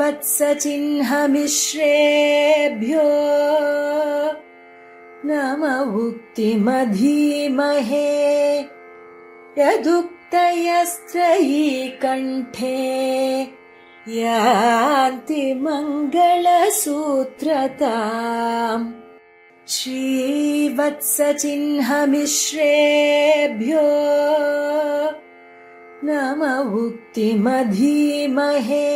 श्रीवत्सचिह्नमिश्रेभ्यो नम उक्तिमधीमहे यदुक्तयस्त्रयी कण्ठे यान्ति मङ्गलसूत्रताम् श्रीवत्सचिह्नमिश्रेभ्यो नम उक्तिमधीमहे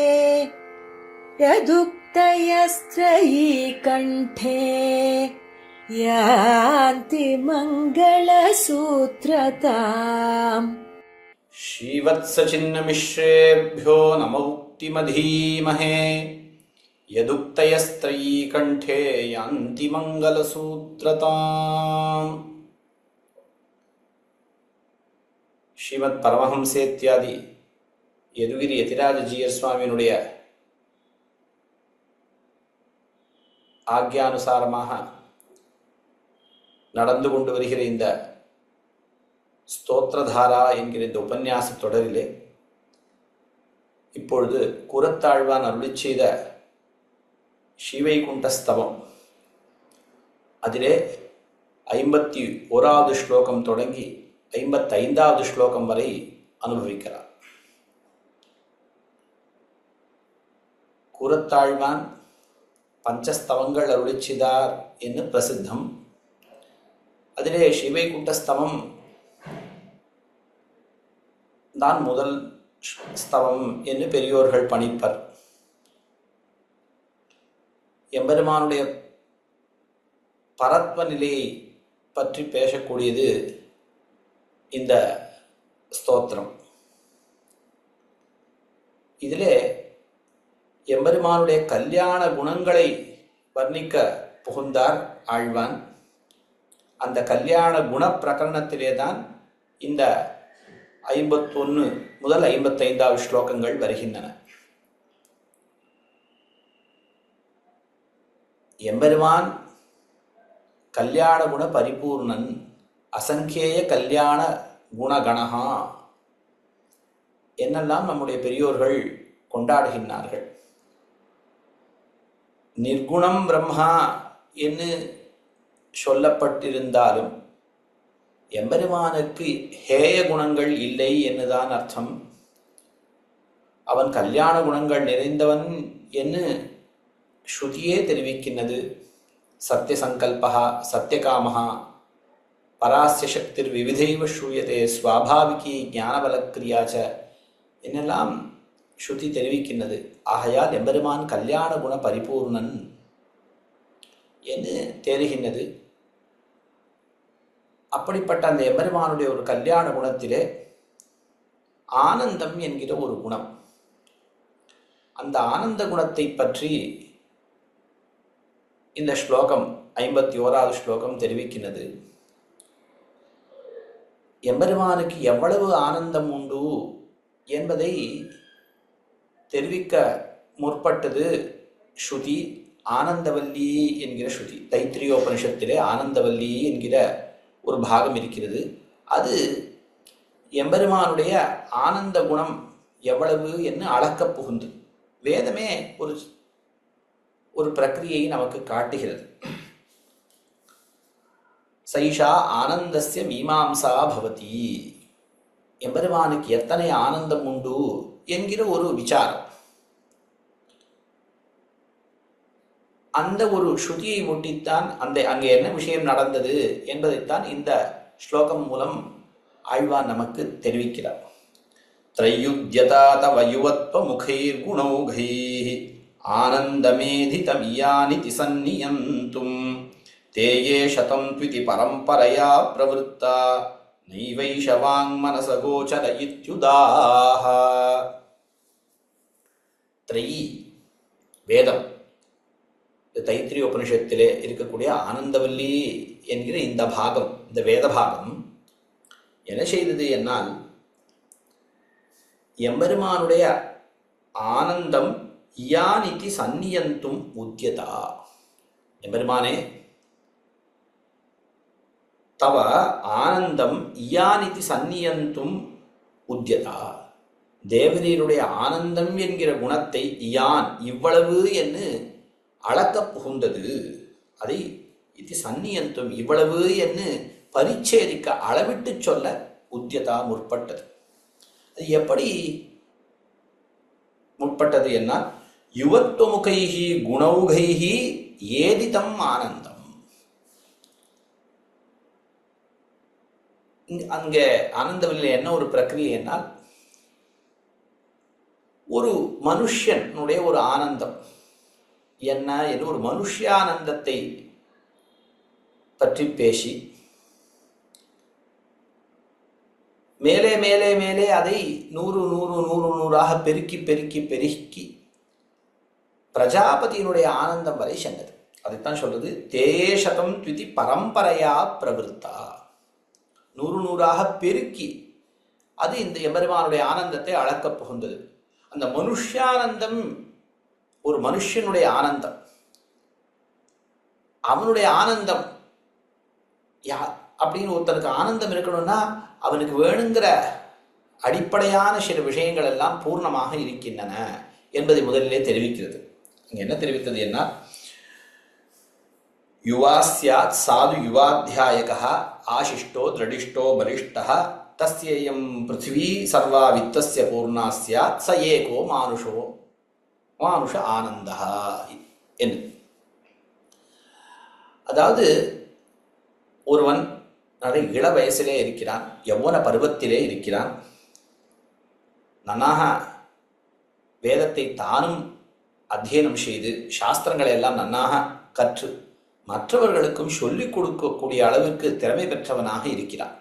यदुक्तयस्त्रयी कण्ठे यान्ति मङ्गलसूत्रताम् श्रीवत्सचिह्नमिश्रेभ्यो नम उक्तिमधीमहे यदुक्तयस्त्रयी कण्ठे यान्ति मङ्गलसूत्रताम्. ஸ்ரீமத் பரமஹம்சேத்யாதி யதுகிரி யதிராஜ ஜீயர் சுவாமியினுடைய ஆக்ஞானுசாரமாக நடந்து கொண்டு வருகிற இந்த ஸ்தோத்திரதாரா என்கிற இந்த உபன்யாச தொடரிலே இப்பொழுது கூரத்தாழ்வான் அருளிச் செய்த ஸ்ரீவைகுண்டஸ்தவம் அதிலே 51வது ஸ்லோகம் தொடங்கி 55வது ஸ்லோகம் வரை அனுபவிக்கிறார். கூரத்தாழ்வான் பஞ்சஸ்தவங்கள் அருளிச்சிதார் என்று பிரசித்தம். அதிலே ஸ்ரீவைகுண்டஸ்தவம் தான் முதல் ஸ்தவம் என்று பெரியோர்கள் பணிப்பர். எம்பெருமானுடைய பரத்வ நிலையை பற்றி பேசக்கூடியது இந்த ஸ்தோத்திரம். இதிலே எம்பெருமானுடைய கல்யாண குணங்களை வர்ணிக்க புகுந்தார் ஆழ்வான். அந்த கல்யாண குண பிரகரணத்திலே தான் இந்த 51 முதல் 55வது ஸ்லோகங்கள் வருகின்றன. எம்பெருமான் கல்யாண குண பரிபூர்ணன், அசங்கேய கல்யாண குணகணஹா என்னெல்லாம் நம்முடைய பெரியோர்கள் கொண்டாடுகின்றார்கள். நிர்குணம் பிரம்மா என்று சொல்லப்பட்டிருந்தாலும் எம்பெருமானுக்கு ஹேய குணங்கள் இல்லை என்னுதான் அர்த்தம். அவன் கல்யாண குணங்கள் நிறைந்தவன் என்று ஸ்ருதியே தெரிவிக்கின்றது. சத்யசங்கல்பா சத்யகாமஹா பராஸ்ய சக்திர் விவிதைவ ஸ்ரூயதே ஸ்வாபாவிகி ஞானபலக்கிரியாச்ச என்னெல்லாம் ஸ்ருதி தெரிவிக்கின்றது. ஆகையால் எம்பெருமான் கல்யாண குண பரிபூர்ணன் என்று தெரிகின்றது. அப்படிப்பட்ட அந்த எம்பெருமானுடைய ஒரு கல்யாண குணத்திலே ஆனந்தம் என்கிற ஒரு குணம், அந்த ஆனந்த குணத்தை பற்றி இந்த ஸ்லோகம் 51வது ஸ்லோகம் தெரிவிக்கின்றது. எம்பெருமானுக்கு எவ்வளவு ஆனந்தம் உண்டு என்பதை தெரிவிக்க முற்பட்டது ஸ்ருதி. ஆனந்தவல்லி என்கிற ஸ்ருதி, தைத்திரியோபனிஷத்திலே ஆனந்தவல்லி என்கிற ஒரு பாகம் இருக்கிறது. அது எம்பெருமானுடைய ஆனந்த குணம் எவ்வளவு என்று அளக்கப் புகுந்து வேதமே ஒரு பிரக்கிரியை நமக்கு காட்டுகிறது. சைஷா ஆனந்தஸ்ய மீமாம்சா பவதி, எம்பெருமானுக்கு எத்தனை ஆனந்தம் உண்டு என்கிற ஒரு விசாரம். அந்த ஒரு ஸ்ருதியை ஒட்டித்தான் அங்கே என்ன விஷயம் நடந்தது என்பதைத்தான் இந்த ஸ்லோகம் மூலம் ஆழ்வான் நமக்கு தெரிவிக்கிறார். த்ரையுத்யதா தவ யுவத்வ முகைர் குணௌகைः ஆனந்தமேதிதமியானிதி சந்நியந்தும் தேயே சதம் த்விதி பரம்பரயா பிரவருத்தா நைவைஷ வாங்மனசகோச்சர இத்யுதாஹ. த்ரையி வேதம், தைத்திரிய உபனிஷத்திலே இருக்கக்கூடிய ஆனந்தவல்லி என்கிற இந்த பாகம், இந்த வேத பாகம் என்ன செய்தது என்னால் எம்பெருமானுடைய ஆனந்தம் இயானிதி சந்நியந்தும் உத்யதா. எம்பெருமானே, தவ ஆனந்தம் இயானிதி சந்நியந்தும் உத்யதா, தேவரீருடைய ஆனந்தம் என்கிற குணத்தை யான் இவ்வளவு என்று அளக்கப் புகுந்தது. அதை இது சந்நியந்தும் இவ்வளவு என்று பரிச்சேதிக்க அளவிட்டு சொல்ல உத்தியதா முற்பட்டது. அது எப்படி முற்பட்டது என்னால் யுவத்துவமுகைஹி குணௌகைஹி ஏதிதம் ஆனந்தம். அங்க ஆனந்தவில் என்ன ஒரு பிரக்கிரியை என்னால் ஒரு மனுஷனுடைய ஒரு ஆனந்தம் என்ன என்று ஒரு மனுஷானந்தத்தை பற்றி பேசி மேலே மேலே மேலே அதை 100 பெருக்கி பெருக்கி பெருக்கி பிரஜாபதியினுடைய ஆனந்தம் வரை சென்றது. அதைத்தான் சொல்றது தேசதம் த்விதி பரம்பரையா பிரவருத்தா. 100 பெருக்கி அது இந்த எம்பெருமானுடைய ஆனந்தத்தை அளக்கப் புகுந்தது. அந்த மனுஷானந்தம் ஒரு மனுஷனுடைய ஆனந்தம். அவனுடைய ஆனந்தம் அப்படின்னு ஒருத்தனுக்கு ஆனந்தம் இருக்கணும்னா அவனுக்கு வேணுங்கிற அடிப்படையான சில விஷயங்கள் எல்லாம் பூர்ணமாக இருக்கின்றன என்பதை முதலிலே தெரிவிக்கிறது. இங்க என்ன தெரிவித்தது என்ன, யுவா ஸ்யாத் சாது யுவாத்தியாயகா ஆசிஷ்டோ திரடிஷ்டோ பலிஷ்டः தஸ்யேயம் பிருத்திவி சர்வா வித்தஸ்ய பூர்ணா ஸ்யாத் ச ஏகோ மானுஷ ஆனந்தா என்று. அதாவது ஒருவன் நிறைய இள வயசிலே இருக்கிறான், யௌவன பருவத்திலே இருக்கிறான், நன்னாக வேதத்தை தானும் அத்தியனம் செய்து சாஸ்திரங்களை எல்லாம் நன்னாக கற்று மற்றவர்களுக்கும் சொல்லிக் கொடுக்கக்கூடிய அளவிற்கு திறமை பெற்றவனாக இருக்கிறான்.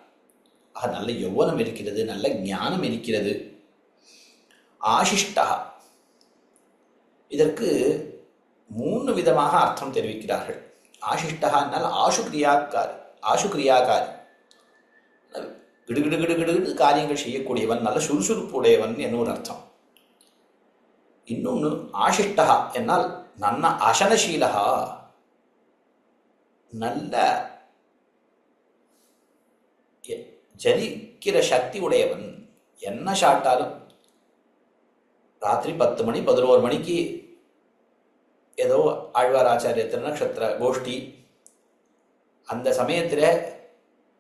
ஆக நல்ல யௌவனம் இருக்கிறது, நல்ல ஞானம் இருக்கிறது. ஆசிஷ்டா இதற்கு 3 விதமாக அர்த்தம் தெரிவிக்கிறார்கள். ஆசிஷ்டா என்னால் ஆசுகிரியாக்காரி, கிடுகிடு கிடுகிடு காரியங்கள் செய்யக்கூடியவன், நல்ல சுறுசுறுப்புடையவன் என்ன ஒரு அர்த்தம். இன்னொன்று ஆசிஷ்டா என்னால் நன்ன அசனசீலகா, நல்ல ஜலிக்கிற சக்தி உடையவன். என்ன சாட்டாலும் ராத்திரி 10 மணி 11 மணிக்கு ஏதோ ஆழ்வாராச்சாரிய திருநக்ஷத்திர கோஷ்டி, அந்த சமயத்தில்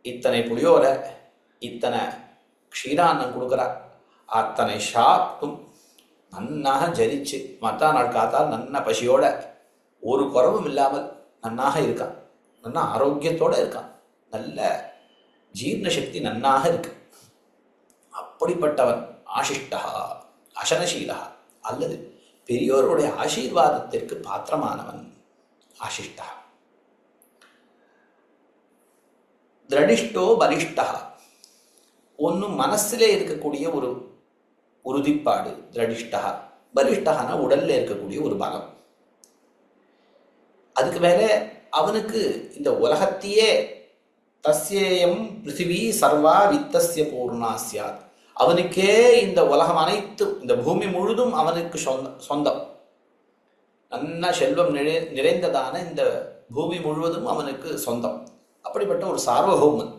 இத்தனை புளியோரை இத்தனை க்ஷீரான்னம் கொடுக்குறார், அத்தனை சாப்பிட்டும் நன்னாக ஜலிச்சு மற்றா நாள் காத்தால் நன்ன பசியோட ஒரு குறவும் இல்லாமல் நன்னாக இருக்கான், நன்னா ஆரோக்கியத்தோடு இருக்கான், நல்ல ஜீர்ண சக்தி நன்னாக இருக்கு. அப்படிப்பட்டவன் ஆசிஷ்டா அசனசீலா, அல்லது பெரியோருடைய ஆசீர்வாதத்திற்கு பாத்திரமானவன் ஆசிஷ்டா. திரடிஷ்டோ பலிஷ்டா, ஒன்னும் மனசிலே இருக்கக்கூடிய ஒரு உறுதிப்பாடு திரடிஷ்டா. பலிஷ்டகான உடல்ல இருக்கக்கூடிய ஒரு பலம். அதுக்கு மேலே அவனுக்கு இந்த உலகத்தையே தஸ்யேயம் பிருத்திவி சர்வா வித்தஸ்ய பூர்ணா ஸ்யாத், அவனுக்கே இந்த உலகம் அனைத்தும் இந்த பூமி முழுதும் அவனுக்கு சொந்தம். நல்ல செல்வம் நிறைந்ததான இந்த பூமி முழுவதும் அவனுக்கு சொந்தம். அப்படிப்பட்ட ஒரு சார்வபௌமன்.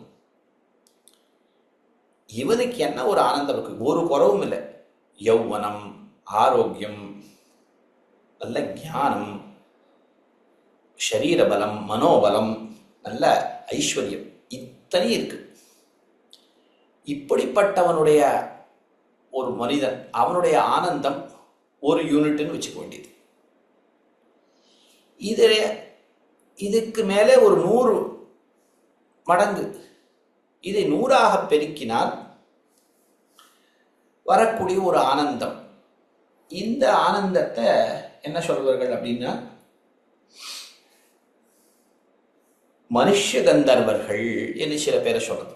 இவனுக்கு என்ன ஒரு ஆனந்தம் இருக்கு, ஒரு குறவும் இல்லை. யௌவனம், ஆரோக்கியம், நல்ல ஞானம், ஷரீர பலம், மனோபலம், நல்ல ஐஸ்வர்யம், இத்தனை இருக்கு. இப்படிப்பட்டவனுடைய ஒரு மனிதன், அவனுடைய ஆனந்தம் ஒரு யூனிட்னு வச்சுக்க வேண்டியது. இதுக்கு மேலே ஒரு 100 மடங்கு இதை 100ஆக பெருக்கினால் வரக்கூடிய ஒரு ஆனந்தம். இந்த ஆனந்தத்தை என்ன சொல்வார்கள் அப்படின்னா மனுஷ கந்தர்வர்கள் என்று சில பேரை சொல்றது.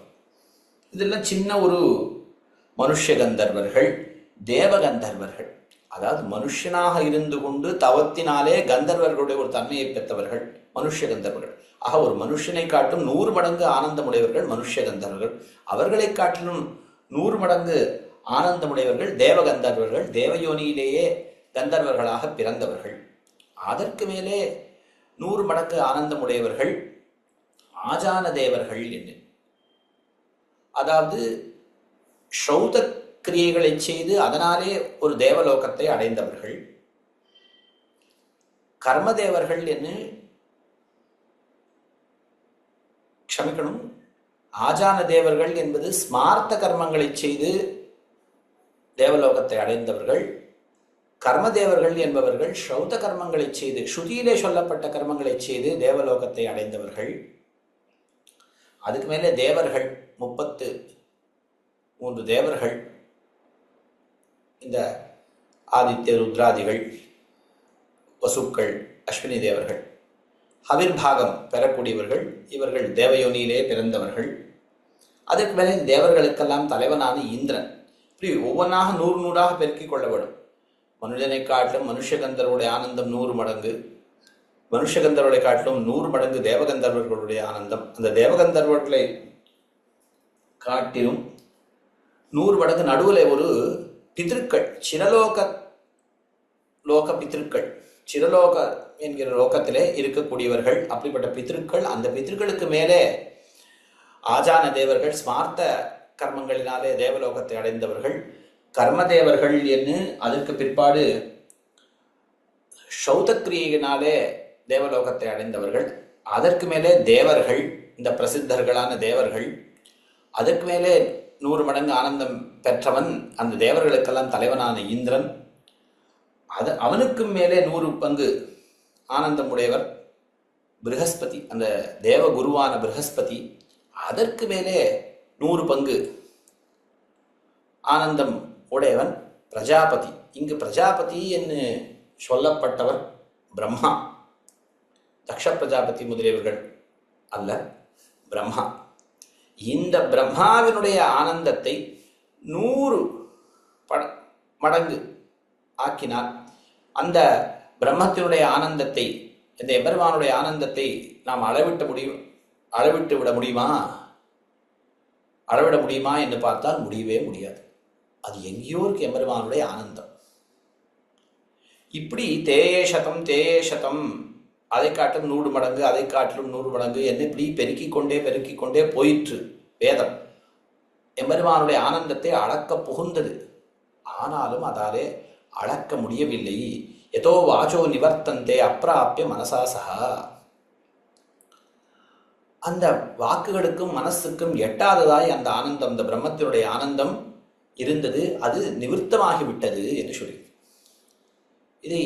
இதெல்லாம் சின்ன ஒரு மனுஷ கந்தர்வர்கள், தேவகந்தர்வர்கள், அதாவது மனுஷனாக இருந்து கொண்டு தவத்தினாலே கந்தர்வர்களுடைய ஒரு தன்மையை பெற்றவர்கள் மனுஷ கந்தர்வர்கள். ஆக ஒரு மனுஷனை காட்டும் 100 மடங்கு ஆனந்தமுடையவர்கள் மனுஷ கந்தர்வர்கள். அவர்களை காட்டிலும் 100 மடங்கு ஆனந்தமுடையவர்கள் தேவகந்தர்வர்கள், தேவயோனியிலேயே கந்தர்வர்களாக பிறந்தவர்கள். அதற்கு மேலே 100 மடங்கு ஆனந்தமுடையவர்கள் ஆஜான தேவர்கள் என்று, அதாவது ஷௌதக்க கிரியைகளை செய்து அதனாலே ஒரு தேவலோகத்தை அடைந்தவர்கள். கர்மதேவர்கள் என்று க்ஷமிக்கணும், ஆஜான தேவர்கள் என்பது ஸ்மார்த்த கர்மங்களை செய்து தேவலோகத்தை அடைந்தவர்கள். கர்மதேவர்கள் என்பவர்கள் ஸ்ரௌத கர்மங்களை செய்து, ஸ்ருதியிலே சொல்லப்பட்ட கர்மங்களை செய்து தேவலோகத்தை அடைந்தவர்கள். அதுக்கு மேலே தேவர்கள் 33 தேவர்கள், இந்த ஆதித்ய ருத்ராதிகள், வசுக்கள், அஸ்வினி தேவர்கள், ஹவிர்பாகம் பெறக்கூடியவர்கள். இவர்கள் தேவயோனியிலே பிறந்தவர்கள். அதற்கு மேலே தேவர்களுக்கெல்லாம் தலைவனான இந்திரன். இப்படி ஒவ்வொன்றாக 100 பெருக்கிக் கொள்ள வேண்டும். மனுஷனை காட்டிலும் மனுஷகந்தருடைய ஆனந்தம் 100 மடங்கு, மனுஷகந்தர்களை காட்டிலும் 100 மடங்கு தேவகந்தர்வர்களுடைய ஆனந்தம். அந்த தேவகந்தர்வர்களை காட்டிலும் 100 மடங்கு நடுவில் ஒரு பிதிருக்கள், சிரலோக பித்திருக்கள், சிரலோக என்கிற லோகத்திலே இருக்கக்கூடியவர்கள். அப்படிப்பட்ட பித்திருக்கள், அந்த பித்திருக்களுக்கு மேலே ஆஜான தேவர்கள் ஸ்மார்த்த கர்மங்களினாலே தேவலோகத்தை அடைந்தவர்கள். கர்மதேவர்கள் என்று அதற்கு பிற்பாடு சௌதக்கிரியினாலே தேவலோகத்தை அடைந்தவர்கள். அதற்கு மேலே தேவர்கள், இந்த பிரசித்தர்களான தேவர்கள். அதற்கு மேலே 100 மடங்கு ஆனந்தம் பெற்றவன் அந்த தேவர்களுக்கெல்லாம் தலைவனான இந்திரன். அவனுக்கு மேலே 100 பங்கு ஆனந்தம் உடையவர் ப்ரஹஸ்பதி, அந்த தேவ குருவான ப்ரஹஸ்பதி. அதற்கு மேலே 100 பங்கு ஆனந்தம் உடையவன் பிரஜாபதி. இங்கு பிரஜாபதி என்று சொல்லப்பட்டவர் பிரம்மா. தக்ஷ பிரஜாபதி முதலியவர்கள் அல்ல, பிரம்மா. இந்த பிரம்மாவினுடைய ஆனந்தத்தை 100 மடங்கு ஆக்கினார். அந்த பிரம்மத்தினுடைய ஆனந்தத்தை, இந்த எம்பெருமானுடைய ஆனந்தத்தை நாம் அளவிட முடியுமா என்று பார்த்தால் முடியவே முடியாது. அது எங்கேயோ இருக்கு எம்பெருமானுடைய ஆனந்தம். இப்படி தேயே சதம் அதை காட்டிலும் 100 மடங்கு, அதை காட்டிலும் 100 மடங்கு என்று இப்படி பெருக்கிக் கொண்டே போயிற்று வேதம். எம்பெருமானுடைய ஆனந்தத்தை அளக்க புகுந்தது. ஆனாலும் அதாலே அளக்க முடியவில்லை. எதோ வாச்சோ நிவர்த்தந்தே அப்பிராப்பிய மனசா சகா. அந்த வாக்குகளுக்கும் மனசுக்கும் எட்டாததாய் அந்த ஆனந்தம், அந்த பிரம்மத்தினுடைய ஆனந்தம் இருந்தது. அது நிவர்த்தமாகிவிட்டது என்று சொல்லி இதை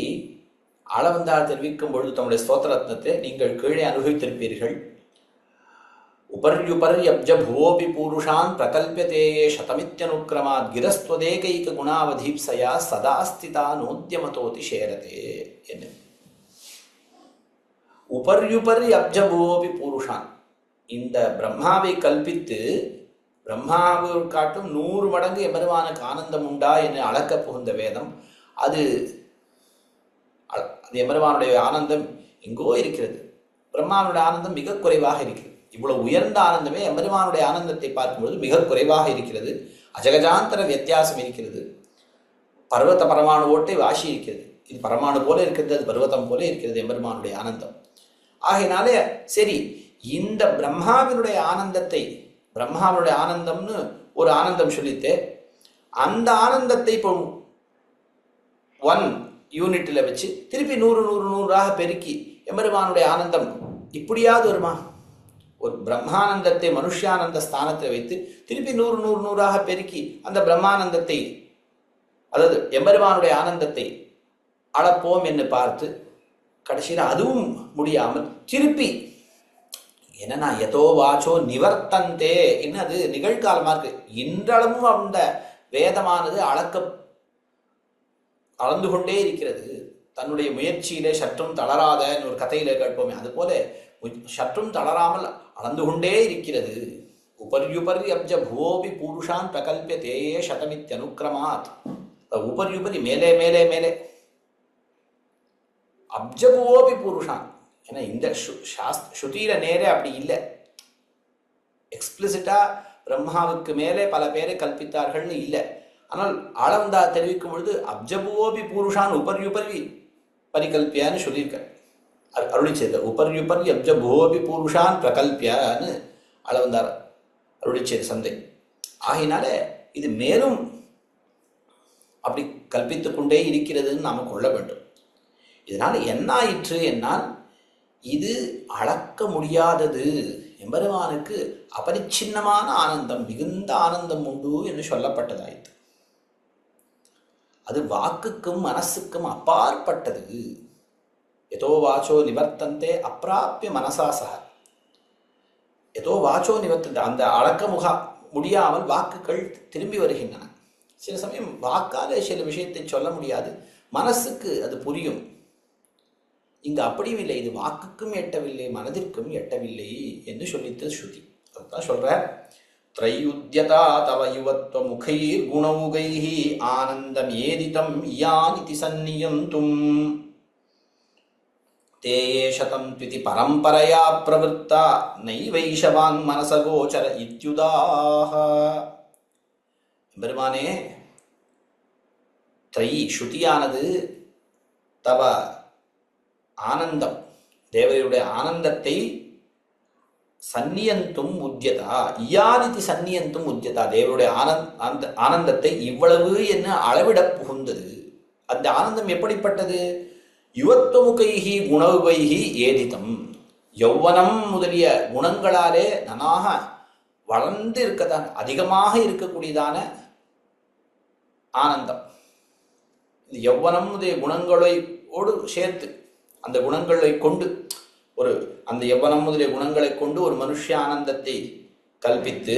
ஆளவந்தார் தெரிவிக்கும் பொழுது தம்முடைய ஸ்தோத்திரத்னத்தை நீங்கள் கீழே அனுபவித்திருப்பீர்கள். உபர்யுபர்யப்ஜ புவோபி பூருஷான் பிரகல்பியதேயே சதமித்யனுக்கிரமாத் கிரஸ்துவதேகைக குணாவதீப்சயா சதாஸ்திதா நோத்யமதோதி சேரதே என்று. உபர்யுபர்யப்ஜ புவோபி பூருஷான், இந்த பிரம்மாவை கல்பித்து பிரம்மாவை காட்டும் 100 மடங்கு எம்பெருமானுக்கு ஆனந்தம் உண்டா என்று அளக்க புகுந்த வேதம். அது எம்பெருமானுடைய ஆனந்தம் எங்கோ இருக்கிறது. பிரம்மாவுடைய ஆனந்தம் மிக குறைவாக இருக்கிறது. இவ்வளவு உயர்ந்த ஆனந்தமே எம்பெருமானுடைய ஆனந்தத்தை பார்க்கும்பொழுது மிக குறைவாக இருக்கிறது. அஜகஜாந்தர வித்தியாசம் இருக்கிறது. பர்வத பரமாணு ஓட்டை வாசி இருக்கிறது. இது பரமாணு போல இருக்கிறது, அது பர்வதம் போல இருக்கிறது எம்பெருமானுடைய ஆனந்தம். ஆகையினாலே சரி, இந்த பிரம்மாவினுடைய ஆனந்தத்தை, பிரம்மாவுடைய ஆனந்தம்னு ஒரு ஆனந்தம் சொல்லிட்டு அந்த ஆனந்தத்தை இப்போ 1 யூனிட்ல வச்சு திருப்பி 100 பெருக்கி எம்பெருமானுடைய ஆனந்தம் இப்படியாவது வருமா? ஒரு பிரம்மானந்தத்தை மனுஷானந்த ஸ்தானத்தில் வைத்து திருப்பி 100 பெருக்கி அந்த பிரம்மானந்தத்தை, அதாவது எம்பெருமானுடைய ஆனந்தத்தை அளப்போம் என்று பார்த்து கடைசியில் அதுவும் முடியாமல் திருப்பி என்னன்னா எதோ வாச்சோ நிவர்த்தந்தே இன்னும் அது நிகழ்காலமா இருக்கு. இன்றளவும் அந்த வேதமானது அளந்து கொண்டே இருக்கிறது. தன்னுடைய முயற்சியிலே சற்றும் தளராத ஒரு கதையில கேட்போமே, அது போல சற்றும் தளராமல் அளந்து கொண்டே இருக்கிறது. உபர்யுபரி அப்ஜ புவோபி பூருஷான் பிரகல்பிய தேயே சதமித்யனுக்கிரமாத். உபர்யுபரி மேலே மேலே மேலே, அப்ஜபுவோபி பூருஷான். ஏன்னா இந்த ஸ்ருதியில நேரே அப்படி இல்லை. எக்ஸ்பிளிசிட்டா பிரம்மாவுக்கு மேலே பல பேரை கல்பித்தார்கள்னு இல்லை. ஆனால் ஆளவந்தா தெரிவிக்கும் பொழுது அப்ஜபுவோபி பூருஷான் உபர்யுபரி பரிகல்பியான்னு சொல்லியிருக்கார். அருளிச்சேத உபர்யுபரி அப்ஜபுவோபி பூருஷான் பிரகல்பியான்னு அளவந்தார் அருளிச்சேத சந்தை. ஆகினால இது மேலும் அப்படி கல்பித்துக் கொண்டே இருக்கிறதுன்னு நாம் கொள்ள வேண்டும். இதனால் என்ன ஆயிற்று என்னால் இது அளக்க முடியாதது, எம்பெருமானுக்கு அபரிச்சின்னமான ஆனந்தம், மிகுந்த ஆனந்தம் உண்டு என்று சொல்லப்பட்டதாயிற்று. அது வாக்குக்கும் மனசுக்கும் அப்பாற்பட்டது. எதோ வாச்சோ நிவர்த்தந்தே அப்பிராப்பிய மனசா சக. ஏதோ வாச்சோ நிவர்த்தந்தே, அந்த அளக்க முடியாமல் வாக்குகள் திரும்பி வருகின்றன. சில சமயம் வாக்கால சில விஷயத்தை சொல்ல முடியாது, மனசுக்கு அது புரியும். இங்கு அப்படியும் இல்லை, இது வாக்குக்கும் எட்டவில்லை மனதிற்கும் எட்டவில்லை என்று சொல்லித்து ஸ்ருதி. அதுதான் சொல்ற, த்ரையுத்யதா தவ யுவத்வ முகைர் குணௌகைஹி ஆனந்தம் ஏதிதம் யானிதி சந்நியந்தும் தேயே சதம் த்விதி பரம்பரையா பிரவருத்தா நைவைஷவாங் மனசகோச்சர இத்யுதாஹ. பெருமானே, த்ரை ஸ்ருதியானது தவ ஆனந்தம், தேவருடைய ஆனந்தத்தை சந்நியந்தும் உத்தியதா, இயானிதி சந்நியந்தும் உத்தியதா, தேவருடைய ஆனந்தத்தை இவ்வளவு என்ன அளவிட புகுந்தது. அந்த ஆனந்தம் எப்படிப்பட்டது? யுவத்வமுகைஹி குணவுகைஹி ஏதிதம், யௌவனம் முதலிய குணங்களாலே நனாக வளர்ந்து இருக்கதான், அதிகமாக இருக்கக்கூடியதான ஆனந்தம். இந்த யௌவனம் முதலிய குணங்களோடு சேர்த்து, அந்த குணங்களை கொண்டு அந்த யௌவனம் முதலிய குணங்களை கொண்டு ஒரு மனுஷ ஆனந்தத்தை கல்பித்து,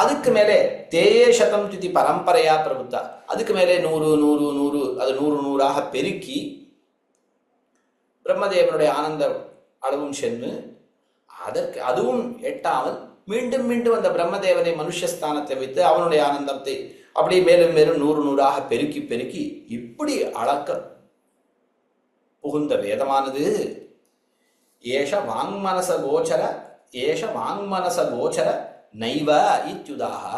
அதுக்கு மேலே தேயே சதம் திதி பரம்பரையா பிரபுத்தா, அதுக்கு மேலே 100 100 100 அது 100 100ஆக பெருக்கி பிரம்மதேவனுடைய ஆனந்த அளவும் சென்று, அதற்கு அதுவும் எட்டாமல் மீண்டும் மீண்டும் அந்த பிரம்மதேவனை மனுஷஸ்தானத்தை வைத்து அவனுடைய ஆனந்தத்தை அப்படியே மேலும் மேலும் 100 100ஆக பெருக்கி பெருக்கி இப்படி அளக்க புகுந்த வேதமானது ஏஷ வாங்மனச கோச்சர நைவ இத்யுதாக,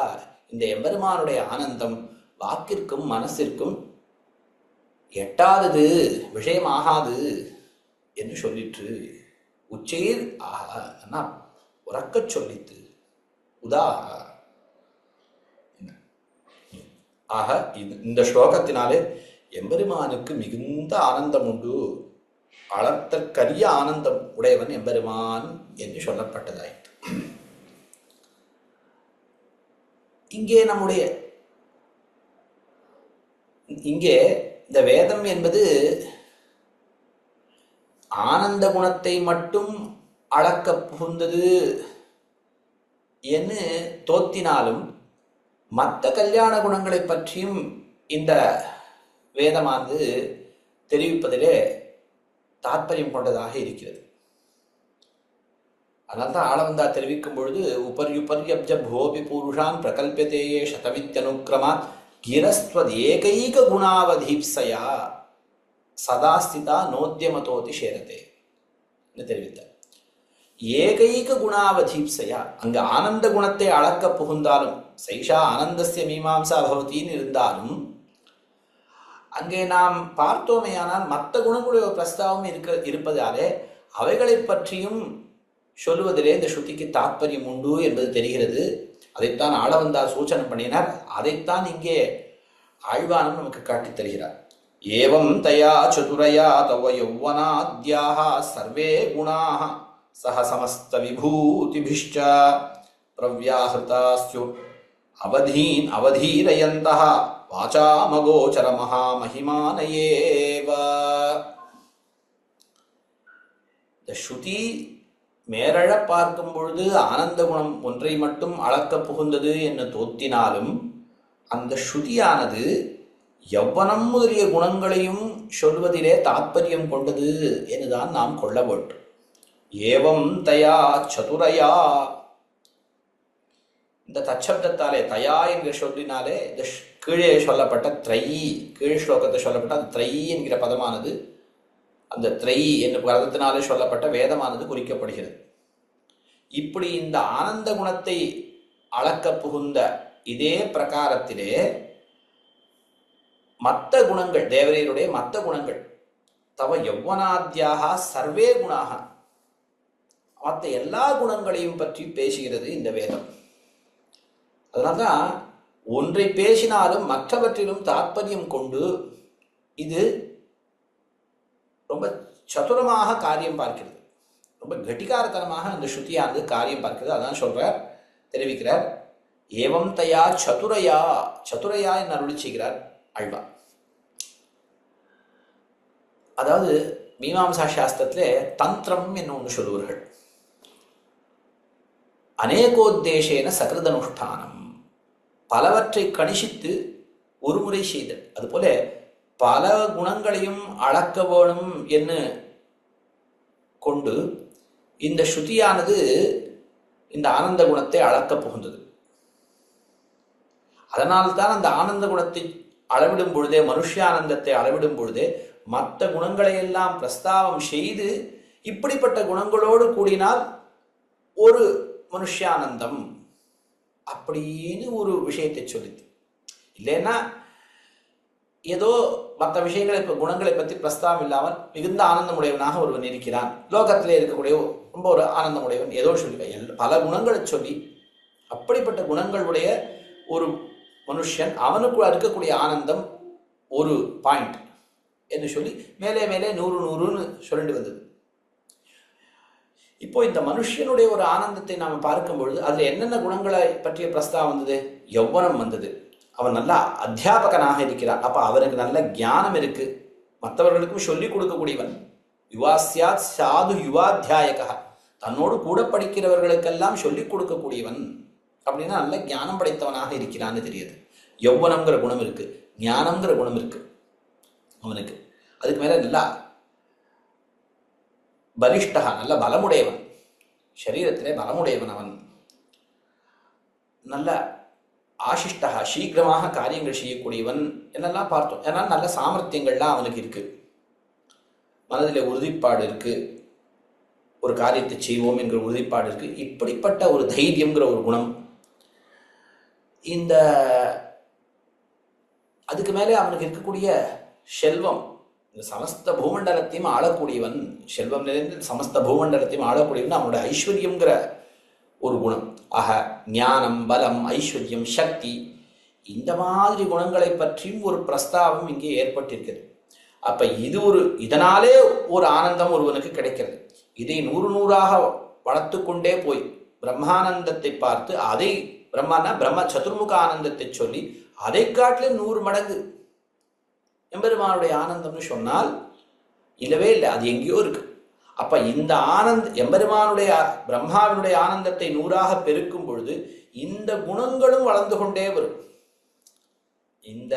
இந்த எம்பெருமானுடைய ஆனந்தம் வாக்கிற்கும் மனசிற்கும் எட்டாதது, விஷயமாகாது என்று சொல்லிற்று. உச்சையில் ஆக உறக்கச் சொல்லித்து உதாக. ஆக இந்த ஸ்லோகத்தினாலே எம்பெருமானுக்கு மிகுந்த ஆனந்தம் உண்டு, அளத்தற்கரிய ஆனந்தம் உடையவன் எம்பெருமான் என்று சொல்லப்பட்டதாயிற்று. இங்கே இந்த வேதம் என்பது ஆனந்த குணத்தை மட்டும் அளக்க புகுந்தது என்று தோத்தினாலும், மற்ற கல்யாண குணங்களை பற்றியும் இந்த வேதமானது தெரிவிப்பதிலே தாற்பயம் கொண்டதாக இருக்கிறது. அதனால்தான் ஆளவந்தா தெரிவிக்கும் பொழுது, உபர்யுபர்யப்ஜ போபி பூருஷான் பிரகல்பியதேயே சதவித்யனுக்கிரமாத் கிரஸ்வத் ஏகைக குணாவதீப்சயா சதாஸ்திதா நோத்தியமதோதி சேரதே என்று தெரிவித்தார். ஏகைக குணாவதீப்சையா, அங்கு ஆனந்த குணத்தை அளக்க புகுந்தாலும், சைஷா ஆனந்தஸ்ய மீமாம்சா பவதின்னு இருந்தாலும், அங்கே நாம் பார்த்தோமேயானால் மற்ற குணங்களுடைய பிரஸ்தாவம் இருப்பதாலே அவைகளை பற்றியும் சொல்லுவதிலே இந்த ஸ்ருதிக்கு தாற்பயம் உண்டு என்பது தெரிகிறது. அதைத்தான் ஆளவந்தார் சூச்சனை பண்ணினார். அதைத்தான் இங்கே ஆழ்வானும் நமக்கு காட்டித் தருகிறார். ஏவம் தயா சதுரயா தவ யௌவனாத்யாக சர்வே குணாः சஹ சமஸ்த விபூதிபிஷ்ச பிரவ்யாஹிருதாஸ்யு அவதீரயந்தः வாசாமகோச்சர மகாமஹிமான ஏவ. இந்த ஸ்ருதி மேரழ பார்க்கும் பொழுது ஆனந்த குணம் ஒன்றை மட்டும் அளக்க புகுந்தது என்று தோத்தினாலும், அந்த ஸ்ருதியானது யௌவனம் முதலிய குணங்களையும் சொல்வதிலே தாற்பயம் கொண்டது என்றுதான் நாம் கொள்ள வேண்டும். ஏவம் தயா சதுரயா, இந்த தச்சப்தத்தாலே தயா என்கிற சொல்லினாலே இந்த கீழே சொல்லப்பட்ட த்ரை, கீழ் ஸ்லோகத்தை சொல்லப்பட்ட அந்த த்ரை என்கிற பதமானது அந்த த்ரை என்ற பதத்தினாலே சொல்லப்பட்ட வேதமானது குறிக்கப்படுகிறது. இப்படி இந்த ஆனந்த குணத்தை அளக்க புகுந்த இதே பிரகாரத்திலே மற்ற குணங்கள், தேவரையருடைய மற்ற குணங்கள், தவ யௌவனாத்யாக சர்வே குணாக, மற்ற எல்லா குணங்களையும் பற்றி பேசுகிறது இந்த வேதம். அதனால்தான் ஒன்றை பேசினாலும் மற்றவற்றிலும் தாற்பயம் கொண்டு இது ரொம்ப சதுரமாக காரியம் பார்க்கிறது, ரொம்ப கட்டிகாரத்தனமாக அந்த ஸ்ருதியானது காரியம் பார்க்கிறது. அதான் சொல்றார், தெரிவிக்கிறார். ஏவம் தயா சதுரையா, சதுரையா என்று அருளி செய்கிறார் ஆழ்வார். அதாவது மீமாம்சா சாஸ்திரத்திலே தந்திரம் என்ன ஒன்று சொல்லுவார்கள். அநேகோத்தேசேன சகிருதனுஷ்டானம், பலவற்றை கணிசித்து ஒருமுறை செய்தல். அதுபோல பல குணங்களையும் அளக்க வேணும் என்று கொண்டு இந்த ஸ்ருதியானது இந்த ஆனந்த குணத்தை அளக்கப் புகுந்தது. அதனால்தான் அந்த ஆனந்த குணத்தை அளவிடும் பொழுதே, மனுஷியானந்தத்தை அளவிடும் பொழுதே மற்ற குணங்களை எல்லாம் பிரஸ்தாவம் செய்து இப்படிப்பட்ட குணங்களோடு கூடினால் ஒரு மனுஷியானந்தம் அப்படின்னு ஒரு விஷயத்தை சொல்லிது. இல்லைன்னா ஏதோ மற்ற விஷயங்களை, குணங்களை பற்றி பிரஸ்தாவம் இல்லாமல் மிகுந்த ஆனந்தமுடையவனாக ஒருவன் இருக்கிறான், லோகத்திலே இருக்கக்கூடிய ரொம்ப ஒரு ஆனந்தமுடையவன், ஏதோ சொல்லி பல குணங்களை சொல்லி அப்படிப்பட்ட குணங்களுடைய ஒரு மனுஷன், அவனுக்குள்ள இருக்கக்கூடிய ஆனந்தம் ஒரு பாயிண்ட் என்று சொல்லி மேலே மேலே 100 சொல்லிட்டு வந்தது. இப்போ இந்த மனுஷனுடைய ஒரு ஆனந்தத்தை நாம் பார்க்கும் பொழுது அதில் என்னென்ன குணங்களை பற்றிய பிரஸ்தாவம் வந்தது? யௌவனம் வந்தது. அவன் நல்லா அத்தியாபகனாக இருக்கிறான், அப்போ அவனுக்கு நல்ல ஞானம் இருக்கு, மற்றவர்களுக்கும் சொல்லிக் கொடுக்கக்கூடியவன். யுவாஸ்யாத் சாது யுவாத்தியாயகா, தன்னோடு கூட படிக்கிறவர்களுக்கெல்லாம் சொல்லிக் கொடுக்கக்கூடியவன் அப்படின்னா நல்ல ஞானம் படைத்தவனாக இருக்கிறான்னு தெரியுது. யௌவனம்ங்கிற குணம் இருக்கு, ஞானம்ங்கிற குணம் இருக்கு அவனுக்கு. அதுக்கு மேல நல்லா பலிஷ்டா, நல்ல பலமுடையவன், சரீரத்திலே பலமுடையவன் அவன். நல்ல ஆசிஷ்டா, சீக்கிரமாக காரியங்கள் செய்யக்கூடியவன் என்னெல்லாம் பார்த்தோம். ஏன்னா நல்ல சாமர்த்தியங்கள்லாம் அவனுக்கு இருக்கு, மனதில் உறுதிப்பாடு இருக்கு, ஒரு காரியத்தை செய்வோம் என்கிற உறுதிப்பாடு இருக்கு. இப்படிப்பட்ட ஒரு தைரியம்ங்கிற ஒரு குணம். இந்த அதுக்கு மேலே அவனுக்கு இருக்கக்கூடிய செல்வம், இந்த சமஸ்த பூமண்டலத்தையும் ஆளக்கூடியவன், செல்வம் நிறைந்த சமஸ்த பூமண்டலத்தையும் ஆளக்கூடியவன் அவனுடைய ஐஸ்வர்யம்ங்கிற ஒரு குணம். ஆக ஞானம், பலம், ஐஸ்வர்யம், சக்தி, இந்த மாதிரி குணங்களை பற்றியும் ஒரு பிரஸ்தாபம் இங்கே ஏற்பட்டிருக்கிறது. அப்ப இது இதனாலே ஒரு ஆனந்தம் ஒருவனுக்கு கிடைக்கிறது. இதை 100 வளர்த்து கொண்டே போய் பிரம்மானந்தத்தை பார்த்து, அதை பிரம்ம சதுர்முக ஆனந்தத்தை சொல்லி அதை காட்டிலும் 100 மடங்கு எம்பெருமானுடைய ஆனந்தம்னு சொன்னால் இல்லவே இல்லை, அது எங்கேயோ இருக்கு. அப்ப இந்த எம்பெருமானுடைய பிரம்மாவினுடைய ஆனந்தத்தை 100 பெருக்கும் பொழுது இந்த குணங்களும் வளர்ந்து கொண்டே வரும். இந்த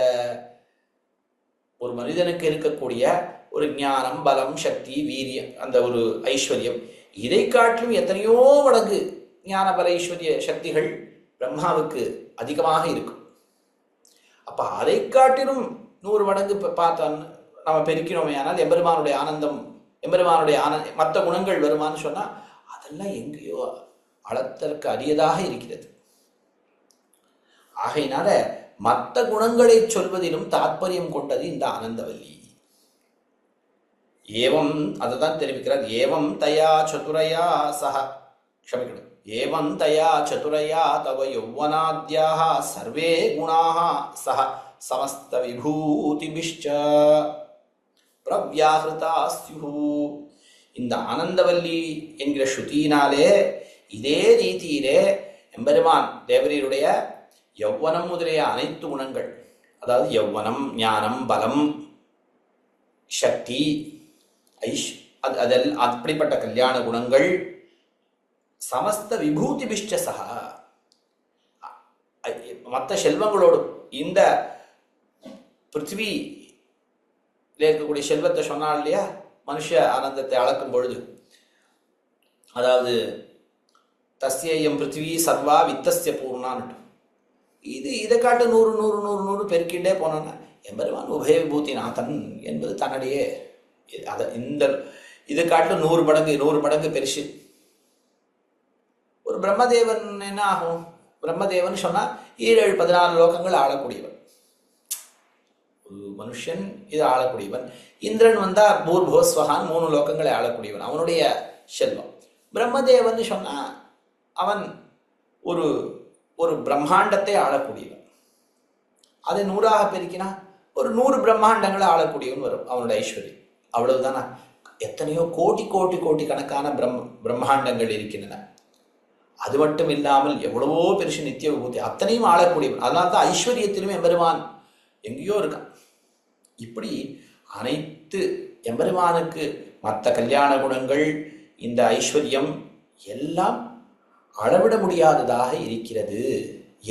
ஒரு மனிதனுக்கு இருக்கக்கூடிய ஒரு ஞானம், பலம், சக்தி, வீரியம், அந்த ஒரு ஐஸ்வர்யம், இதை காட்டிலும் எத்தனையோ மடங்கு ஞான, பல, ஐஸ்வர்ய சக்திகள் பிரம்மாவுக்கு அதிகமாக இருக்கும். அப்ப அதை காட்டிலும் 100 மடங்கு பார்த்தான் நம்ம பெருக்கினோமே. ஆனால் எம்பெருமானுடைய ஆனந்தம், எம்பெருமானுடைய மற்ற குணங்கள் வருமானு சொன்னா அதெல்லாம் எங்கேயோ அளத்தற்கு அரியதாக இருக்கிறது. ஆகையினால மற்ற குணங்களை சொல்வதிலும் தாற்பயம் கொண்டது இந்த ஆனந்தவல்லி. ஏவம், அதுதான் தெரிவிக்கிறார். ஏவம் தயா சதுரையா சஹ, க்ஷமிக்கணும், ஏவம் தயா சதுரையா தவ யௌவனாத்யாஹ சர்வே குணாஹ சஹ சமஸ்த விபூதிபிஷ்ச பிரவ்யாஹ்ருதா ஸ்யுஹு. இந்த ஆனந்தவல்லி என்கிற ஸ்ருதியினாலே இதே ரீதியிலே எம்பெருமான் தேவரீருடைய யௌவனம் முதலிய அனைத்து குணங்கள், அதாவது யௌவனம், ஞானம், பலம், சக்தி, அதெல்லாம் அப்படிப்பட்ட கல்யாண குணங்கள் சமஸ்த விபூதிபிஷ்ட சஹ, மற்ற செல்வங்களோடு இந்த பிருத்திவி இருக்கக்கூடிய செல்வத்தை சொன்னால் இல்லையா, மனுஷ ஆனந்தத்தை அளக்கும் பொழுது, அதாவது தஸ்யம் பிருத்திவி சர்வா வித்தஸ்ய பூர்ணான்னு, இதை காட்டு 100 பெருக்கிண்டே போனோன்னா எம்பெருமான் உபய விபூதி நாதன் என்பது தன்னுடைய அதை இந்த இதை காட்டு 100 மடங்கு பெருசு. ஒரு பிரம்மதேவன் என்ன ஆகும்? பிரம்மதேவன் சொன்னா 7-14 லோகங்கள் ஆளக்கூடியவன் ஒரு மனுஷன், இது ஆளக்கூடியவன். இந்திரன் வந்தா பூர்போஸ்வகான் 3 லோகங்களை ஆளக்கூடியவன், அவனுடைய செல்வம். பிரம்மதேவன் சொன்னா அவன் ஒரு ஒரு பிரம்மாண்டத்தை ஆளக்கூடியவன். அதை 100ஆக பெருக்கினா ஒரு 100 பிரம்மாண்டங்களை ஆளக்கூடியவன் வரும் அவனோட ஐஸ்வர்யம். அவ்வளவுதானா? எத்தனையோ கோடி கோடி கோடி கணக்கான பிரம்மாண்டங்கள் இருக்கின்றன. அது மட்டும் இல்லாமல் எவ்வளவோ பெருசு நித்திய விபூதி அத்தனையும் ஆளக்கூடியவன். அதனால தான் ஐஸ்வர்யத்திலும் எம்பெருமான் எங்கேயோ இருக்கான். இப்படி அனைத்து எம்பெருமானுக்கு மற்ற கல்யாண குணங்கள், இந்த ஐஸ்வர்யம் எல்லாம் அளவிட முடியாததாக இருக்கிறது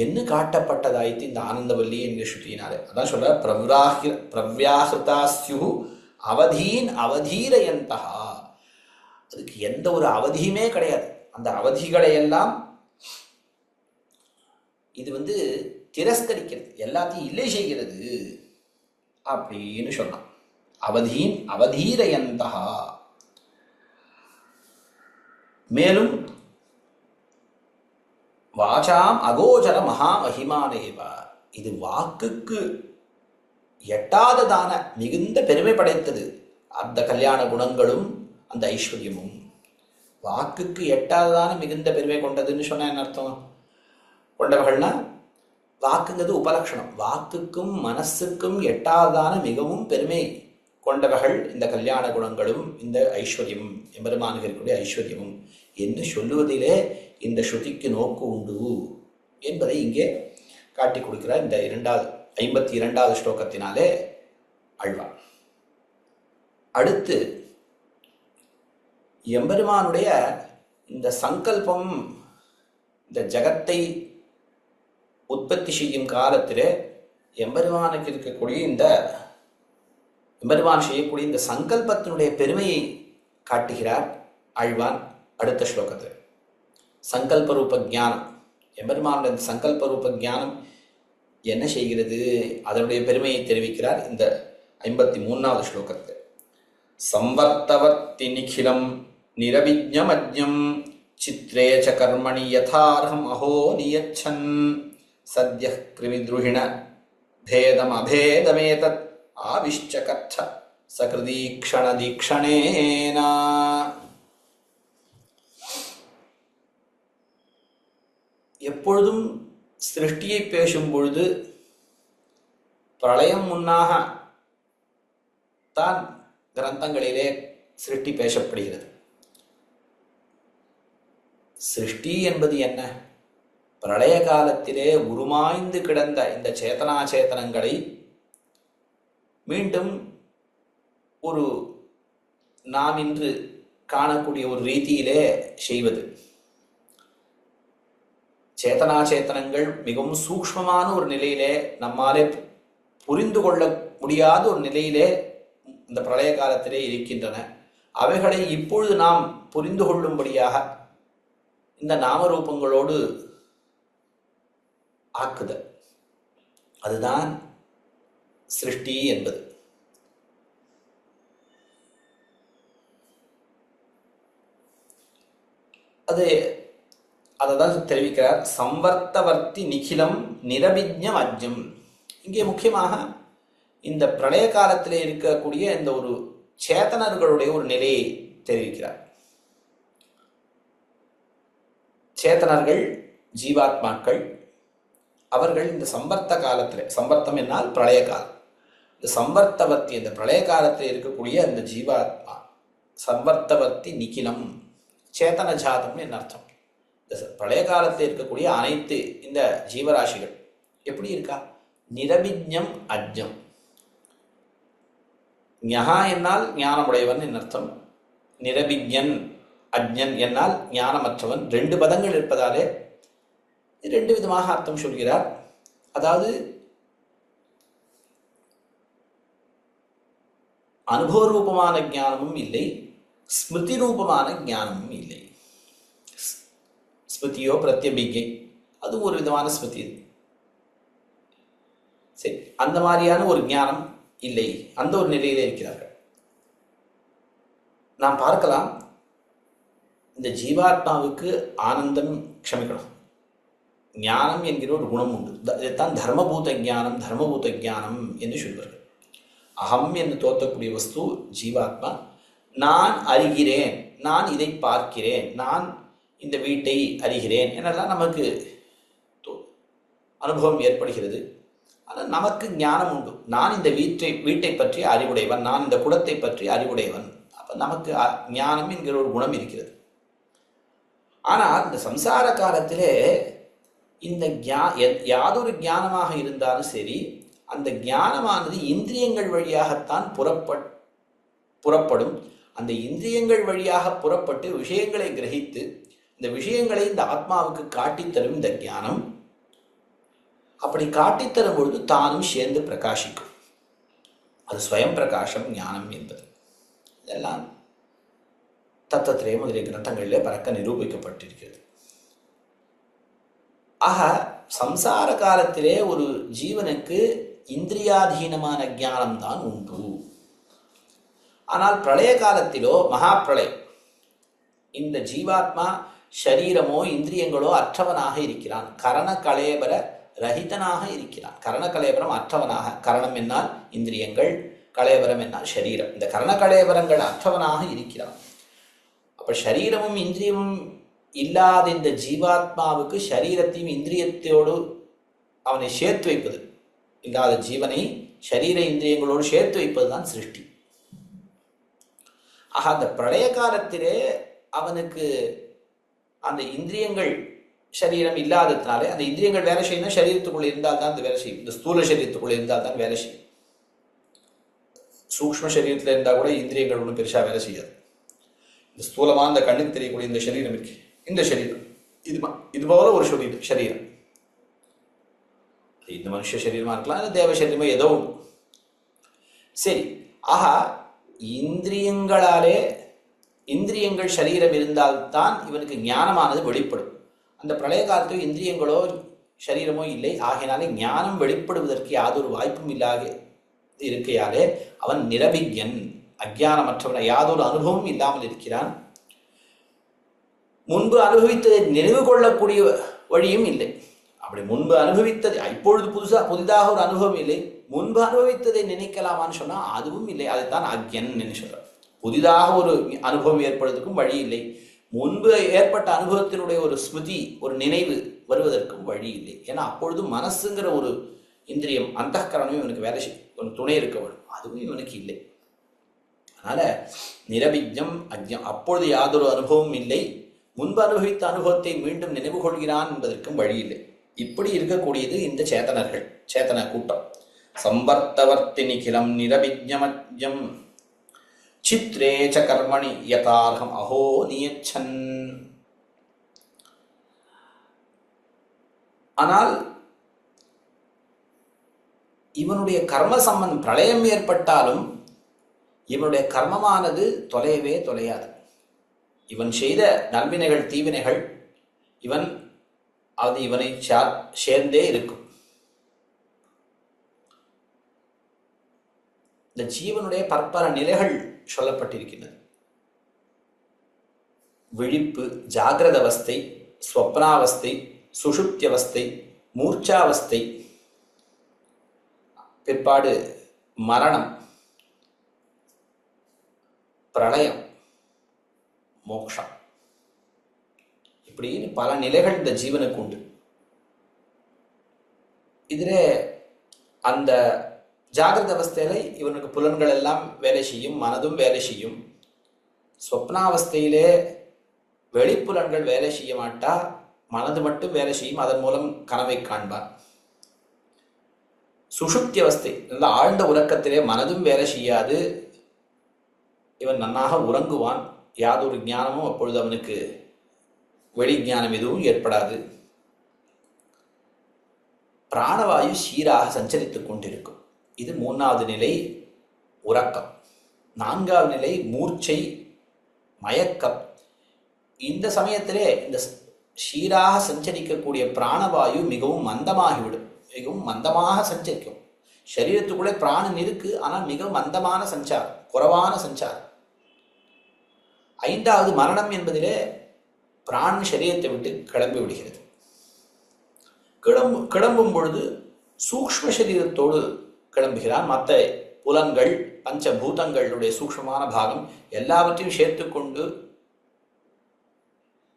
என்று காட்டப்பட்டதாயிற்று இந்த ஆனந்தவல்லி என்கிற ஸ்ருதியினாலே. அதான் சொல்ற பிரவ்யாஹிருதாஸ்யு அவதீன் அவதீரயந்தா. அதுக்கு எந்த ஒரு அவதியுமே கிடையாது. அந்த அவதிகளை எல்லாம் இது திரஸ்கரிக்கிறது, எல்லாத்தையும் இல்லை செய்கிறது அப்படின்னு சொன்னான். அவதீன் அவதீரயந்தா. மேலும் வாசாம் அகோச்சர மகாமகிமானேவ. இது வாக்குக்கு எட்டாததான மிகுந்த பெருமை படைத்தது அந்த கல்யாண குணங்களும் அந்த ஐஸ்வர்யமும். வாக்குக்கு எட்டாததான மிகுந்த பெருமை கொண்டதுன்னு சொன்னா என்ன அர்த்தம்? கொண்டவர்கள்னா வாக்குங்கிறது உபலட்சணம். வாக்குக்கும் மனசுக்கும் எட்டாததான மிகவும் பெருமை கொண்டவர்கள் இந்த கல்யாண குணங்களும் இந்த ஐஸ்வர்யமும், எம்பெருமானுக்கு இருக்கக்கூடிய ஐஸ்வர்யமும் என்று சொல்லுவதிலே இந்த ஸ்ருதிக்கு நோக்கு உண்டு என்பதை இங்கே காட்டி கொடுக்கிறார் இந்த 52வது ஸ்லோகத்தினாலே ஆழ்வார். அடுத்து எம்பெருமானுடைய இந்த சங்கல்பம், இந்த ஜகத்தை உற்பத்தி செய்யும் காலத்திலே எம்பெருமானுக்கு இருக்கக்கூடிய எம்பெருமான் செய்யக்கூடிய இந்த சங்கல்பத்தினுடைய பெருமையை காட்டுகிறார் ஆழ்வான் அடுத்த ஸ்லோகத்தில். சங்கல்ப ரூப ஜானம், எம்பெருமானுடைய சங்கல்ப ரூப ஜானம் என்ன செய்கிறது, அதனுடைய பெருமையை தெரிவிக்கிறார் இந்த 53வது ஸ்லோகத்தில். சம்வர்த்தவர்த்தி நிகிலம் நிரவிஜ்ஞமஜ்ஞம் சித்ரே ச கர்மணி யதார்ஹம் அஹோ நியச்சன் சத்யः கிருமித்ருஹிண பேதம் அபேதமேதத் ஆவிஷ்ச கர்த்த சகிருதீக்ஷண தீக்ஷணேனா. எப்பொழுதும் சிருஷ்டியை பேசும் பொழுது பிரளயம் முன்னாக தான் கிரந்தங்களிலே சிருஷ்டி பேசப்படுகிறது. சிருஷ்டி என்பது என்ன? பிரளய காலத்திலே உருமாய்ந்து கிடந்த இந்த சேதனாச்சேதனங்களை மீண்டும் ஒரு நாம் இன்று காணக்கூடிய ஒரு ரீதியிலே செய்வது. சேதனாச்சேதனங்கள் மிகவும் சூக்ஷ்மமான ஒரு நிலையிலே, நம்மாலே புரிந்து கொள்ள முடியாத ஒரு நிலையிலே இந்த பிரளய காலத்திலே இருக்கின்றன. அவைகளை இப்பொழுது நாம் புரிந்து கொள்ளும்படியாக இந்த நாமரூபங்களோடு ஆக்குதல், அதுதான் சிருஷ்டி என்பது. அதைதான் தெரிவிக்கிறார். சம்வர்த்தவர்த்தி நிகிலம் நிரபிஜ்ஞம் அஜ்ஞம். இங்கே முக்கியமாக இந்த பிரளய காலத்திலே இருக்கக்கூடிய இந்த ஒரு சேத்தனர்களுடைய ஒரு நிலையை தெரிவிக்கிறார். சேத்தனர்கள் ஜீவாத்மாக்கள், அவர்கள் இந்த சம்பர்த்த காலத்தில், சம்பர்த்தம் என்னால் பிரளய காலம், இந்த சம்பர்த்தவர்த்தி இந்த பிரளய காலத்தில் இருக்கக்கூடிய அந்த ஜீவாத்மா சம்பர்த்தவர்த்தி நிகிலம் சேத்தன ஜாதம்னு என்ன அர்த்தம்? இந்த பிரளய காலத்தில் இருக்கக்கூடிய அனைத்து இந்த ஜீவராசிகள் எப்படி இருக்கா? நிரபிஜ்ஞம் அஜ்ஞம். ஞஹா என்னால் ஞானமுடையவன் என்ன அர்த்தம்? நிரபிஜ்ஞன் அஜ்ஞன் என்னால் ஞானமற்றவன். 2 பதங்கள் இருப்பதாலே 2 விதமாக அர்த்தம் சொல்கிறார். அதாவது அனுபவ ரூபமான ஞானமும் இல்லை, ஸ்மிருதி ரூபமான ஞானமும் இல்லை. ஸ்மிருதியோ பிரத்யபிகை, அது ஒரு விதமான ஸ்மிருதி. சரி, அந்த மாதிரியான ஒரு ஞானம் இல்லை, அந்த ஒரு நிலையில இருக்கிறார்கள். நாம் பார்க்கலாம், இந்த ஜீவாத்மாவுக்கு ஆனந்தம், க்ஷமிக்கணும், ஞானம் என்கிற ஒரு குணம் உண்டு. இதைத்தான் தர்மபூத ஞானம், தர்மபூத ஞானம் என்று சொல்வார்கள். அகம் என்று தோற்றக்கூடிய வஸ்து ஜீவாத்மா. நான் அறிகிறேன், நான் இதை பார்க்கிறேன், நான் இந்த வீட்டை அறிகிறேன் என்னெல்லாம் நமக்கு அனுபவம் ஏற்படுகிறது. ஆனால் நமக்கு ஞானம் உண்டு. நான் இந்த வீட்டை பற்றி அறிவுடையவன், நான் இந்த குடத்தை பற்றி அறிவுடையவன். அப்போ நமக்கு ஞானம் என்கிற ஒரு குணம் இருக்கிறது. ஆனால் இந்த சம்சார காலத்திலே இந்த யாதொரு ஞானமாக இருந்தாலும் சரி, அந்த ஞானமானது இந்திரியங்கள் வழியாகத்தான் புறப்படும். அந்த இந்திரியங்கள் வழியாக புறப்பட்டு விஷயங்களை கிரகித்து இந்த விஷயங்களை இந்த ஆத்மாவுக்கு காட்டித்தரும் இந்த ஞானம். அப்படி காட்டித்தரும் பொழுது தானும் சேர்ந்து பிரகாசிக்கும். அது ஸ்வயம் பிரகாசம் ஞானம் என்பது. இதெல்லாம் தத்துவத்திலே முதலிய கிரந்தங்களிலே பறக்க நிரூபிக்கப்பட்டிருக்கிறது. ஆக சம்சார காலத்திலே ஒரு ஜீவனுக்கு இந்திரியாதீனமான ஞானம் தான் உண்டு. ஆனால் பிரளய காலத்திலோ மகாப்பிரளயம், இந்த ஜீவாத்மா ஷரீரமோ இந்திரியங்களோ அற்றவனாக இருக்கிறான். கரண கலேபர ரஹிதனாக இருக்கிறான். கரண கலேபரம் அற்றவனாக, கரணம் என்னால் இந்திரியங்கள், கலேபரம் என்னால் ஷரீரம், இந்த கரண கலேபரங்கள் அற்றவனாக இருக்கிறான். அப்ப ஷரீரமும் இந்திரியமும் இல்லாத இந்த ஜீவாத்மாவுக்கு ஷரீரத்தையும் இந்திரியத்தோடு அவனை சேர்த்து வைப்பது, இல்லாத ஜீவனை ஷரீர இந்திரியங்களோடு சேர்த்து வைப்பது தான் சிருஷ்டி. ஆக அந்த பிரளய காலத்திலே அவனுக்கு அந்த இந்திரியங்கள் சரீரம் இல்லாததுனாலே, அந்த இந்திரியங்கள் வேலை செய்யணும் சரீரத்துக்குள்ள இருந்தால் தான் அந்த வேலை செய்யும். இந்த ஸ்தூல சரீரத்துக்குள்ள இருந்தால் தான் வேலை செய்யும். சூக்ஷ்ம சரீரத்தில் இருந்தால் கூட இந்திரியங்கள் ஒன்றும் பெருசாக வேலை செய்யாது. இந்த ஸ்தூலமான இந்த கண்ணுக்கு தெரியக்கூடிய இந்த சரீரம் இருக்கு, இந்த சரீரம் இது போல ஒரு சரீரம், இந்த மனுஷ சரீரமா இருக்கலாம், இந்த தேவ சரீரமா ஏதோ ஒன்று. சரி, ஆஹா இந்திரியங்கள் சரீரம் இருந்தால்தான் இவனுக்கு ஞானமானது வெளிப்படும். அந்த பிரளய காலத்தில் இந்திரியங்களோ சரீரமோ இல்லை. ஆகையினாலே ஞானம் வெளிப்படுவதற்கு யாதொரு வாய்ப்பும் இல்லாத இருக்கையாலே அவன் நிரபிக்யன், அஜ்ஞானமற்றவன, யாதொரு அனுபவமும் இல்லாமல் இருக்கிறான். முன்பு அனுபவித்ததை நினைவு கொள்ளக்கூடிய வழியும் இல்லை. அப்படி முன்பு அனுபவித்தது, இப்பொழுது புதிதாக ஒரு அனுபவம் இல்லை. முன்பு அனுபவித்ததை நினைக்கலாமான்னு சொன்னா அதுவும் இல்லை. அதுதான் அக்ஞன் என்று சொல்றார். புதிதாக ஒரு அனுபவம் ஏற்படுவதற்கும் வழி இல்லை. முன்பு ஏற்பட்ட அனுபவத்தினுடைய ஒரு ஸ்மிருதி, ஒரு நினைவு வருவதற்கும் வழி இல்லை. ஏன்னா அப்பொழுது மனசுங்கிற ஒரு இந்திரியம், அந்தகரணமும் இவனுக்கு வேலை செய்யும், ஒரு துணை இருக்க வேண்டும். அதுவும் இவனுக்கு இல்லை. அதனால நிரபிஜம் அஜ்ஞம், அப்பொழுது யாதொரு அனுபவமும் இல்லை. முன்பு அனுபவித்த அனுபவத்தை மீண்டும் நினைவு கொள்கிறான் என்பதற்கும் வழி இல்லை. இப்படி இருக்கக்கூடியது இந்த சேத்தனர்கள், சேத்தன கூட்டம். சம்பர்த்தவர்த்தி நிகிலம் நிரபிஜமஜம் சித்ரே ச கர்மணி யதார்ஹம் அஹோ நியச்சன். ஆனால் இவனுடைய கர்ம சம்பந்தம், பிரளயம் ஏற்பட்டாலும் இவனுடைய கர்மமானது தொலையவே தொலையாது. இவன் செய்த நல்வினைகள் தீவினைகள் அது இவனை சேர்ந்தே இருக்கும். இந்த ஜீவனுடைய பற்பல நிலைகள் சொல்லப்பட்டிருக்கின்றது. விழிப்பு, ஜாகிரத அவஸ்தை, ஸ்வப்னாவஸ்தை, சுஷுப்தியவஸ்தை, மூர்ச்சாவஸ்தை, பிற்பாடு மரணம், பிரளயம், மோக்ஷம், இப்படின்னு பல நிலைகள் இந்த ஜீவனுக்கு உண்டு. இதில் அந்த ஜாகிரத அவஸ்தையில இவனுக்கு புலன்கள் எல்லாம் வேலை செய்யும், மனதும் வேலை செய்யும். ஸ்வப்னாவஸ்தையிலே வெளிப்புலன்கள் வேலை செய்ய மாட்டா, மனது மட்டும் வேலை செய்யும். அதன் மூலம் கனவை காண்பான். சுஷுப்தி அவஸ்தை, நல்ல ஆழ்ந்த உறக்கத்திலே மனதும் வேலை செய்யாது, இவன் நன்னாக உறங்குவான். யாதொரு ஞானமும் அப்பொழுது அவனுக்கு வெளி ஞானம் எதுவும் ஏற்படாது. பிராணவாயு சீராக சஞ்சரித்துக் கொண்டிருக்கும். இது 3வது நிலை உறக்கம். 4வது நிலை மூர்ச்சை, மயக்கம். இந்த சமயத்திலே இந்த சீராக சஞ்சரிக்கக்கூடிய பிராணவாயு மிகவும் மந்தமாகிவிடும். மிகவும் மந்தமாக சஞ்சரிக்கும். சரீரத்துக்குள்ளே பிராணன் இருக்கு, ஆனால் மிகவும் மந்தமான சஞ்சாரம், குறைவான சஞ்சாரம். 5வது மரணம் என்பதிலே பிராணன் சரீரத்தை விட்டு கிளம்பி விடுகிறது. கிளம்பும் பொழுது சூக்ஷ்ம சரீரத்தோடு கிளம்புகிறான். மற்ற புலன்கள், பஞ்சபூதங்களுடைய சூக்ஷ்மமான பாகம் எல்லாவற்றையும் சேர்த்து கொண்டு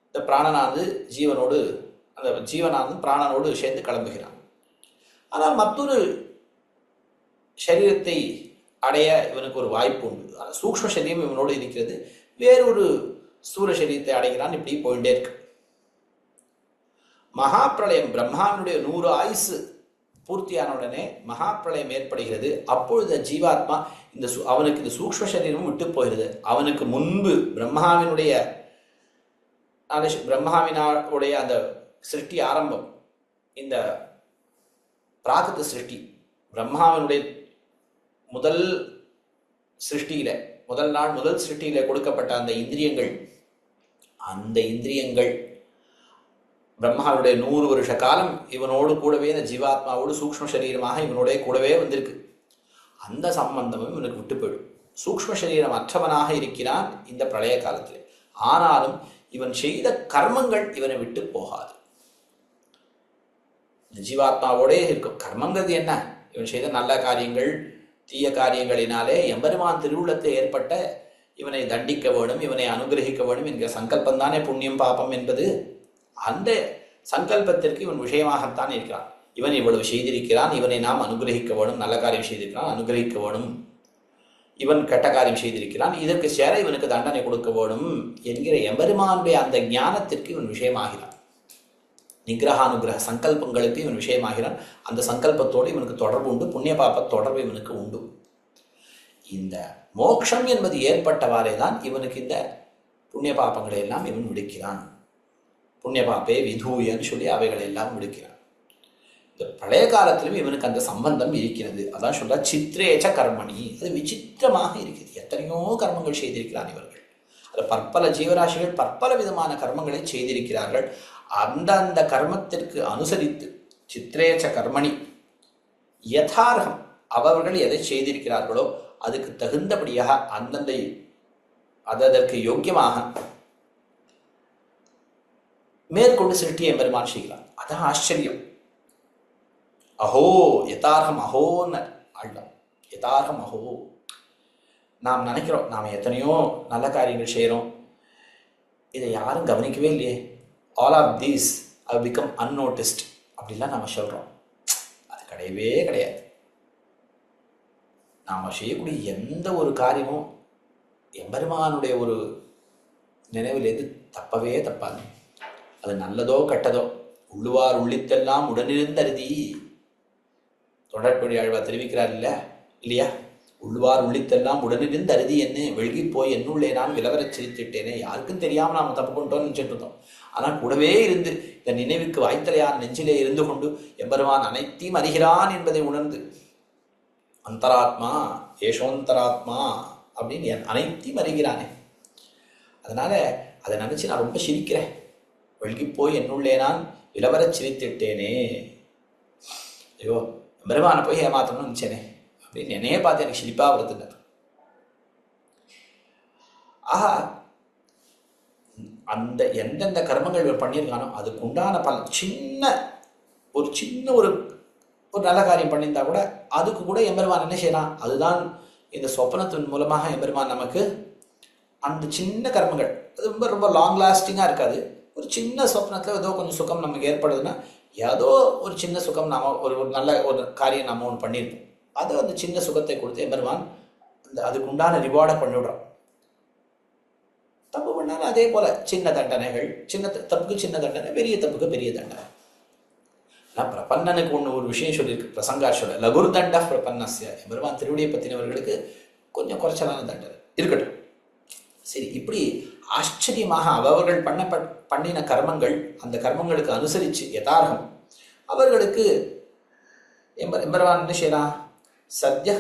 இந்த பிராணனானது ஜீவனோடு, அந்த ஜீவனானது பிராணனோடு சேர்ந்து கிளம்புகிறான். ஆனால் மற்றொரு சரீரத்தை அடைய இவனுக்கு ஒரு வாய்ப்பு உண்டு. சூக்ஷ்ம சரீரம் இவனோடு இருக்கிறது, வேறொரு ஸ்தூல சரீரத்தை அடைகிறான். இப்படி போயிட்டே இருக்கு. மகாப்பிரளயம், பிரம்மாவினுடைய 100 ஆயுசு பூர்த்தியான உடனே மகாப்பிரளயம் ஏற்படுகிறது. அப்பொழுது ஜீவாத்மா அவனுக்கு இந்த சூக்ஷ்ம சரீரமும் விட்டு போகிறது. அவனுக்கு முன்பு பிரம்மாவினுடைய அந்த சிருஷ்டி ஆரம்பம், இந்த பிராகிருத சிருஷ்டி, பிரம்மாவினுடைய முதல் சிருஷ்டியில கொடுக்கப்பட்ட அந்த இந்திரியங்கள் பிரம்மாவுடைய 100 வருஷ காலம் இவனோடு கூடவே, இந்த ஜீவாத்மாவோடு சூக்ஷ்ம சரீரமாக இவனோட கூடவே வந்திருக்கு. அந்த சம்பந்தமும் இவனுக்கு விட்டு போயிடும். சூக்ஷ்ம சரீரம் அற்றவனாக இருக்கிறான் இந்த பிரளய காலத்தில். ஆனாலும் இவன் செய்த கர்மங்கள் இவனை விட்டு போகாது. இந்த ஜீவாத்மாவோடே இருக்கும். கர்மங்கிறது என்ன? இவன் செய்த நல்ல காரியங்கள், தீய காரியங்களினாலே எம்பெருமான் திருவுள்ளத்தை ஏற்பட்ட இவனை தண்டிக்க வேணும், இவனை அனுகிரகிக்க வேணும் என்கிற சங்கல்பம் தானே புண்ணியம் பாபம் என்பது. அந்த சங்கல்பத்திற்கு இவன் விஷயமாகத்தான் இருக்கிறான். இவன் இவ்வளவு செய்திருக்கிறான், இவனை நாம் அனுகிரகிக்க வேணும், நல்ல காரியம் செய்திருக்கிறான், அனுகிரகிக்க வேணும். இவன் கெட்ட காரியம் செய்திருக்கிறான், இதற்கு சேர இவனுக்கு தண்டனை கொடுக்க வேணும் என்கிற எம்பெருமானுடைய அந்த ஞானத்திற்கு இவன் விஷயமாகிறான். நிகிரகானுகிரக சங்கல்பங்களுக்கு இவன் விஷயமாகிறான். அந்த சங்கல்பத்தோடு இவனுக்கு தொடர்பு உண்டு, புண்ணிய பாப தொடர்பு இவனுக்கு உண்டு. இந்த மோட்சம் என்பது ஏற்பட்டவாறே தான் இவனுக்கு இந்த புண்ணிய பாபங்களை எல்லாம் இவன் விடுக்கிறான். புண்ணிய பாப்பே விதூயன்னு சொல்லி அவைகளை எல்லாம் விடுக்கிறான். இந்த பழைய காலத்திலும் இவனுக்கு அந்த சம்பந்தம் இருக்கிறது. அதான் சொல்ற சித்ரேச்ச கர்மணி. அது விசித்திரமாக இருக்கிறது. எத்தனையோ கர்மங்கள் செய்திருக்கிறான் இவர்கள். அது பற்பல ஜீவராசிகள் பற்பல விதமான கர்மங்களை செய்திருக்கிறார்கள். அந்தந்த கர்மத்திற்கு அனுசரித்து சித்ரேச்ச கர்மணி யதார்த்தம் அவர்கள் எதை செய்திருக்கிறார்களோ அதுக்கு தகுந்தபடியாக அதற்கு யோக்கியமாக மேற்கொண்டு சிருஷ்டியை எம்பெருமான் செய்கிறான். அதான் ஆச்சரியம். அஹோ யதார்த்தம், அஹோன்னு ஆழ்லாம். யதார்த்தம் அஹோ. நாம் நினைக்கிறோம் நாம் எத்தனையோ நல்ல காரியங்கள் செய்கிறோம், இதை யாரும் கவனிக்கவே இல்லையே, all of these have become unnoticed அப்படிலாம் நாம் சொல்கிறோம். அது கிடையவே கிடையாது. நாம் செய்யக்கூடிய எந்த ஒரு காரியமும் எம்பெருமானுடைய ஒரு நினைவிலேருந்து தப்பவே தப்பாது. அது நல்லதோ கெட்டதோ உள்ளுவார் உள்ளித்தெல்லாம் உடனிருந்தருதி தொடர்புடைய ஆழ்வார் தெரிவிக்கிறார் இல்லையா? உள்ளுவார் உள்ளித்தெல்லாம் உடனிருந்து அருதி என்ன வெள்கி போய் என்னுள்ளே நான் விலவரச் சிரித்திட்டேனே. யாருக்கும் தெரியாமல் நாம் தப்பு கொண்டோன்னு நினைச்சிட்டு இருந்தோம். ஆனால் கூடவே இருந்து இந்த நினைவுக்கு வாய்த்தலையார் நெஞ்சிலே இருந்து கொண்டு எம்பெருமான் அனைத்தையும் அறிகிறான் என்பதை உணர்ந்து அந்தராத்மா ஏஷோந்தராத்மா அப்படின்னு அனைத்தையும் அறிகிறானே. அதனால அதை நினைச்சு நான் ரொம்ப சிரிக்கிறேன். வெள்கி போய் என்னுள்ளே நான் விலவரச் சிரித்திட்டேனே. ஐயோ எம்பெருமானை போய் ஏமாத்தணும்னு நினைச்சேனே அப்படின்னு என்னையே பார்த்து எனக்கு சிரிப்பா வருதுன்னார். ஆஹா, அந்த எந்தெந்த கர்மங்கள் இவர் பண்ணியிருக்கானோ அதுக்கு உண்டான ஒரு சின்ன ஒரு நல்ல காரியம் பண்ணியிருந்தா கூட அதுக்கு கூட எம்பெருமான் என்ன செய்யலாம்? அதுதான் இந்த சொப்பனத்தின் மூலமாக எம்பெருமான் நமக்கு அந்த சின்ன கர்மங்கள், அது ரொம்ப ரொம்ப லாங் லாஸ்டிங்காக இருக்காது. ஒரு சின்ன சொப்னத்தில் ஏதோ கொஞ்சம் சுகம் நமக்கு ஏற்படுதுன்னா, ஏதோ ஒரு சின்ன சுகம் நாம் ஒரு நல்ல ஒரு காரியம் நம்ம ஒன்று பண்ணியிருப்போம், அது அந்த சின்ன சுகத்தை கொடுத்து எம்பெருமான் அதுக்கு உண்டான ரிவார்டை பண்ணிவிடுறோம். தப்பு பண்ணாலும் அதே போல சின்ன தண்டனைகள், சின்ன தப்புக்கு சின்ன தண்டனை, பெரிய தப்புக்கு பெரிய தண்டனை. ஆனால் பிரபன்னனுக்கு ஒரு விஷயம் சொல்லியிருக்கு பிரசங்காஷோட, லகுர் தண்ட பிரபன்னஸ்ய. எம்பெருமான் திருவடியை பற்றினவர்களுக்கு கொஞ்சம் குறைச்சலான தண்டனை இருக்கட்டும். சரி, இப்படி ஆச்சரியமாக அவர்கள் பண்ணின கர்மங்கள், அந்த கர்மங்களுக்கு அனுசரித்து யதார்த்தம் அவர்களுக்கு எம்பெருமான் என்ன செய்யலாம்? சத்ய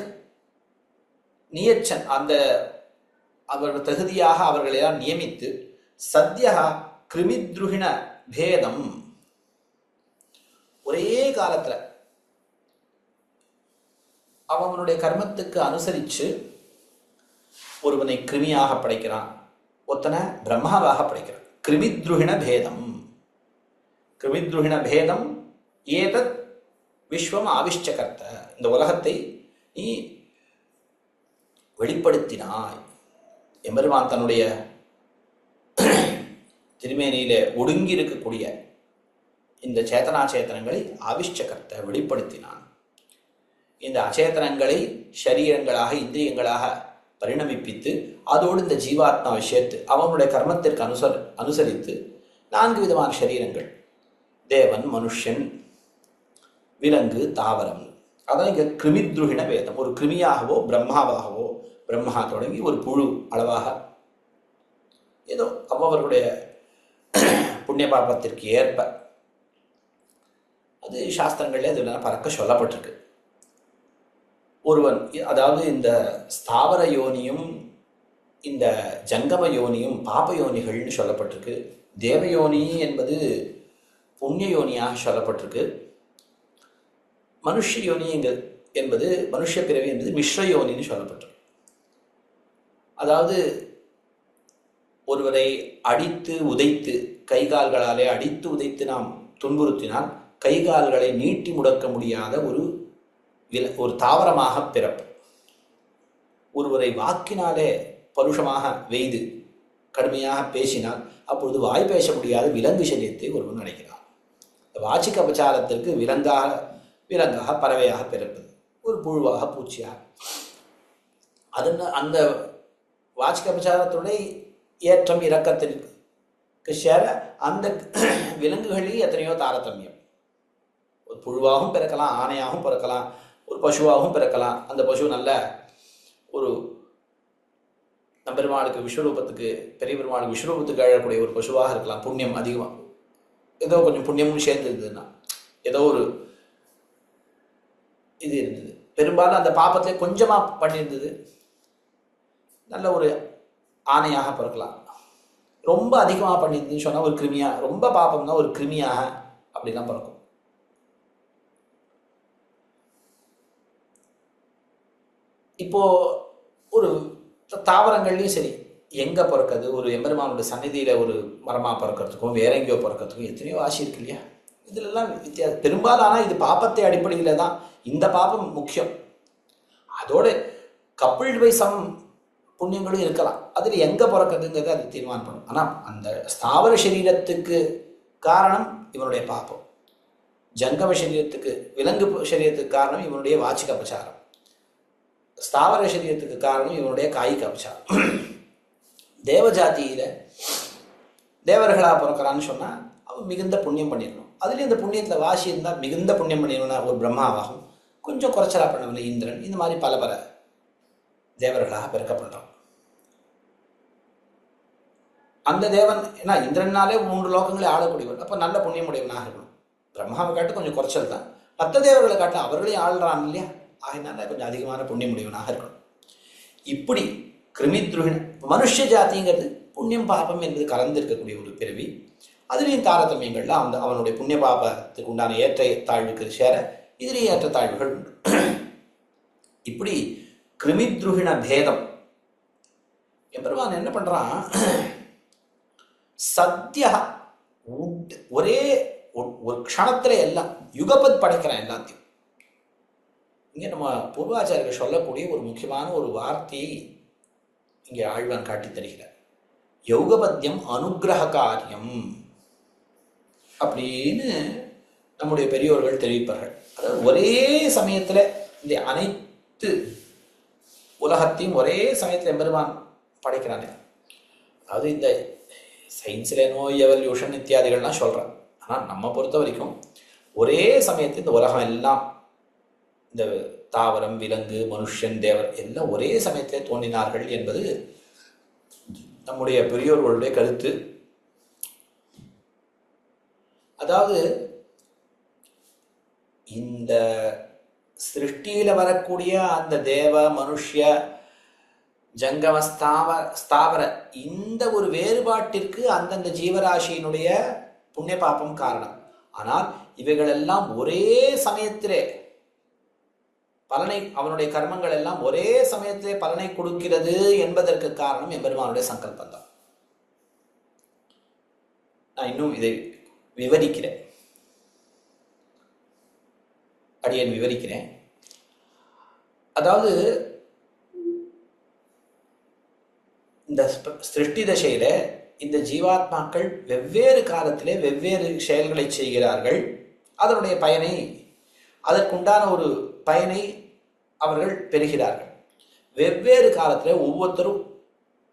நியச்சன் அந்த அவர்கள் தகுதியாக அவர்களெல்லாம் நியமித்து சத்யா கிருமித்ருஹிண பேதம், ஒரே காலத்துல அவனுடைய கர்மத்துக்கு அனுசரித்து ஒருவனை கிருமியாக படைக்கிறான், ஒருத்தனை பிரம்மாவாக படைக்கிறான். கிருமித்ருஹிண பேதம், கிருமித்ருஹிண பேதம் ஏதத் விஸ்வம் ஆவிஷ்சகர்த்த. இந்த உலகத்தை நீ வெளிப்படுத்தினாய். எம்பெருமான் தன்னுடைய திருமேனியில ஒடுங்கி இருக்கக்கூடிய இந்த சேத்தனாச்சேத்தனங்களை ஆவிஷ்சகர்த்த வெளிப்படுத்தினான். இந்த அச்சேதனங்களை ஷரீரங்களாக இந்திரியங்களாக பரிணமிப்பித்து அதோடு இந்த ஜீவாத்மாவை சேர்த்து அவனுடைய கர்மத்திற்கு அனுசரித்து 4 விதமான சரீரங்கள், தேவன், மனுஷன், விலங்கு, தாவரம். அதான் இங்கே கிருமித்ருகிண வேதம். ஒரு கிருமியாகவோ பிரம்மாவாகவோ, பிரம்மா தொடங்கி ஒரு புழு அளவாக ஏதோ அவர்களுடைய புண்ணிய பாபத்திற்கு ஏற்ப அது சாஸ்திரங்களே அதில் பறக்க சொல்லப்பட்டிருக்கு. ஒருவன், அதாவது இந்த ஸ்தாவர யோனியும் இந்த ஜங்கம யோனியும் பாப யோனிகள்னு சொல்லப்பட்டிருக்கு. தேவயோனி என்பது புண்ணிய யோனியாக சொல்லப்பட்டிருக்கு. மனுஷ யோனி என்பது மனுஷ பிறவி என்பது மிஸ்ர யோனின்னு சொல்லப்பட்டிருக்கு. அதாவது ஒருவரை அடித்து உதைத்து, கை கால்களாலே அடித்து உதைத்து நாம் துன்புறுத்தினால் கை கால்களை நீட்டி முடக்க முடியாத ஒரு தாவரமாக பிறப்பு. ஒருவரை வாக்கினாலே பருஷமாக வெய்து கடுமையாக பேசினால் அப்பொழுது வாய் பேச முடியாத விலங்கு சரீரத்தை ஒருவன் அடைகிறான். வாச்சிக அபச்சாரத்திற்கு விலங்காக பறவையாக பிறப்பது, ஒரு புழுவாக, பூச்சியாக. அந்த வாச்சிக அபச்சாரத்துடைய ஏற்றம் இறக்கத்திற்கு சேர அந்த விலங்குகளில் எத்தனையோ தாரதமியம். ஒரு புழுவாகவும் பிறக்கலாம், ஆணையாகவும் பிறக்கலாம், ஒரு பசுவாகவும் பிறக்கலாம். அந்த பசு நல்ல ஒரு நம்பெருமாளுக்கு விஸ்வரூபத்துக்கு, பெரிய பெருமாளுக்கு விஸ்வரூபத்துக்கு அழக்கூடிய ஒரு பசுவாக இருக்கலாம். புண்ணியம் அதிகமாக, ஏதோ கொஞ்சம் புண்ணியமும் சேர்ந்து இருந்ததுன்னா, ஏதோ ஒரு இது இருந்தது. பெரும்பாலும் அந்த பாப்பத்தில் கொஞ்சமாக பண்ணியிருந்தது, நல்ல ஒரு ஆணையாக பிறக்கலாம். ரொம்ப அதிகமாக பண்ணியிருந்துன்னு சொன்னால் ஒரு கிருமியாக, ரொம்ப பாப்பம்னா ஒரு கிருமியாக அப்படிலாம் பிறக்கும். இப்போ ஒரு தாவரங்கள்லையும் சரி, எங்கே பிறக்கிறது, ஒரு எம்பெருமானுடைய சந்நிதியில் ஒரு மரமாக பிறக்கிறதுக்கும் வேற எங்கேயோ பிறக்கிறதுக்கும் எத்தனையோ ஆசை இருக்கு இல்லையா? இதிலெல்லாம் வித்தியாசம் பெரும்பாலும். ஆனால் இது பாப்பத்தை அடிப்படையில் தான். இந்த பாப்பம் முக்கியம். அதோடு கப்பிள்டு பை சம் புண்ணியங்களும் இருக்கலாம். அதில் எங்கே பிறக்கிறதுங்கிறது அது தீர்மானம் பண்ணும். ஆனால் அந்த ஸ்தாவர சரீரத்துக்கு காரணம் இவனுடைய பாப்பம். ஜங்கம சரீரத்துக்கு, விலங்கு சரீரத்துக்கு காரணம் இவனுடைய வாச்சிக அபச்சாரம். ஸ்தாவர சரீரத்துக்கு காரணம் இவனுடைய காய்க அபச்சாரம். தேவஜாதியில் தேவர்களாக பிறக்கிறான்னு சொன்னால் அவன் மிகுந்த புண்ணியம் பண்ணிடணும். அதுலேயும் இந்த புண்ணியத்தில் வாசி இருந்தால் மிகுந்த புண்ணியம் பண்ணிடணும்னா ஒரு பிரம்மாவாகும், கொஞ்சம் குறைச்சலாக பண்ணவன இந்திரன், இந்த மாதிரி பல தேவர்களாக பிறக்கப்படுறான். அந்த தேவன் ஏன்னா இந்திரனாலே 3 லோகங்களே ஆளக்கூடியவன். அப்போ நல்ல புண்ணியமுடையவனாக இருக்கணும். பிரம்மாவை காட்டு கொஞ்சம் குறைச்சல் தான், மற்ற தேவர்களை காட்டு அவர்களையும் ஆள்றான் இல்லையா? ஆகினால கொஞ்சம் அதிகமான புண்ணியமுடையவனாக இருக்கணும். இப்படி கிருமித்ருகிண மனுஷ ஜாதிங்கிறது புண்ணியம் பாபம் என்பது கலந்து இருக்கக்கூடிய ஒரு பிறவி. அதுலேயும் தாரதமியங்கள்ல அவனுடைய புண்ணிய பாபத்துக்கு உண்டான ஏற்ற தாழ்வுக்கு சேர இதுலேயும் ஏற்ற தாழ்வுகள் உண்டு. இப்படி கிருமித்ருகிண பேதம் எம்பெருமான் என்ன பண்றான், சத்தியா ஒரே ஒரு க்ஷணத்துல எல்லாம் யுகபத் படைக்கிறான் எல்லாத்தையும். இங்கே நம்ம பூர்வாச்சாரியர்கள் சொல்லக்கூடிய ஒரு முக்கியமான ஒரு வார்த்தையை இங்கே ஆழ்வான் காட்டி தருகிறார். யௌகபத்தியம் அனுகிரக காரியம் அப்படின்னு நம்முடைய பெரியோர்கள் தெரிவிப்பார்கள். அதாவது ஒரே சமயத்தில் இந்த அனைத்து உலகத்தையும் ஒரே சமயத்தில் எம்பெருமான் படைக்கிறானே. அதாவது இந்த சயின்ஸில் எவல்யூஷன் இத்தியாதிகள்லாம் சொல்கிறான். ஆனால் நம்ம பொறுத்த வரைக்கும் ஒரே சமயத்தில் இந்த உலகம் எல்லாம், இந்த தாவரம், விலங்கு, மனுஷன், தேவர் எல்லாம் ஒரே சமயத்திலே தோன்றினார்கள் என்பது நம்முடைய பெரியோர்களுடைய கருத்து. அதாவது இந்த சிருஷ்டியில வரக்கூடிய அந்த தேவ, மனுஷ்ய, ஜங்கம, ஸ்தாவர இந்த ஒரு வேறுபாட்டிற்கு அந்தந்த ஜீவராசியினுடைய புண்ணிய பாபம் காரணம். ஆனால் இவைகளெல்லாம் ஒரே சமயத்திலே பலனை, அவனுடைய கர்மங்கள் எல்லாம் ஒரே சமயத்திலே பலனை கொடுக்கிறது என்பதற்கு காரணம் எம்பெருமானுடைய சங்கல்பம் தான். நான் இன்னும் இதை விவரிக்கிறேன், அடியேன் விவரிக்கிறேன். அதாவது இந்த சிருஷ்டி தசையில இந்த ஜீவாத்மாக்கள் வெவ்வேறு காலத்திலே வெவ்வேறு செயல்களை செய்கிறார்கள். அதனுடைய பயனை, அதற்குண்டான ஒரு பயனை அவர்கள் பெறுகிறார்கள். வெவ்வேறு காலத்தில் ஒவ்வொருத்தரும்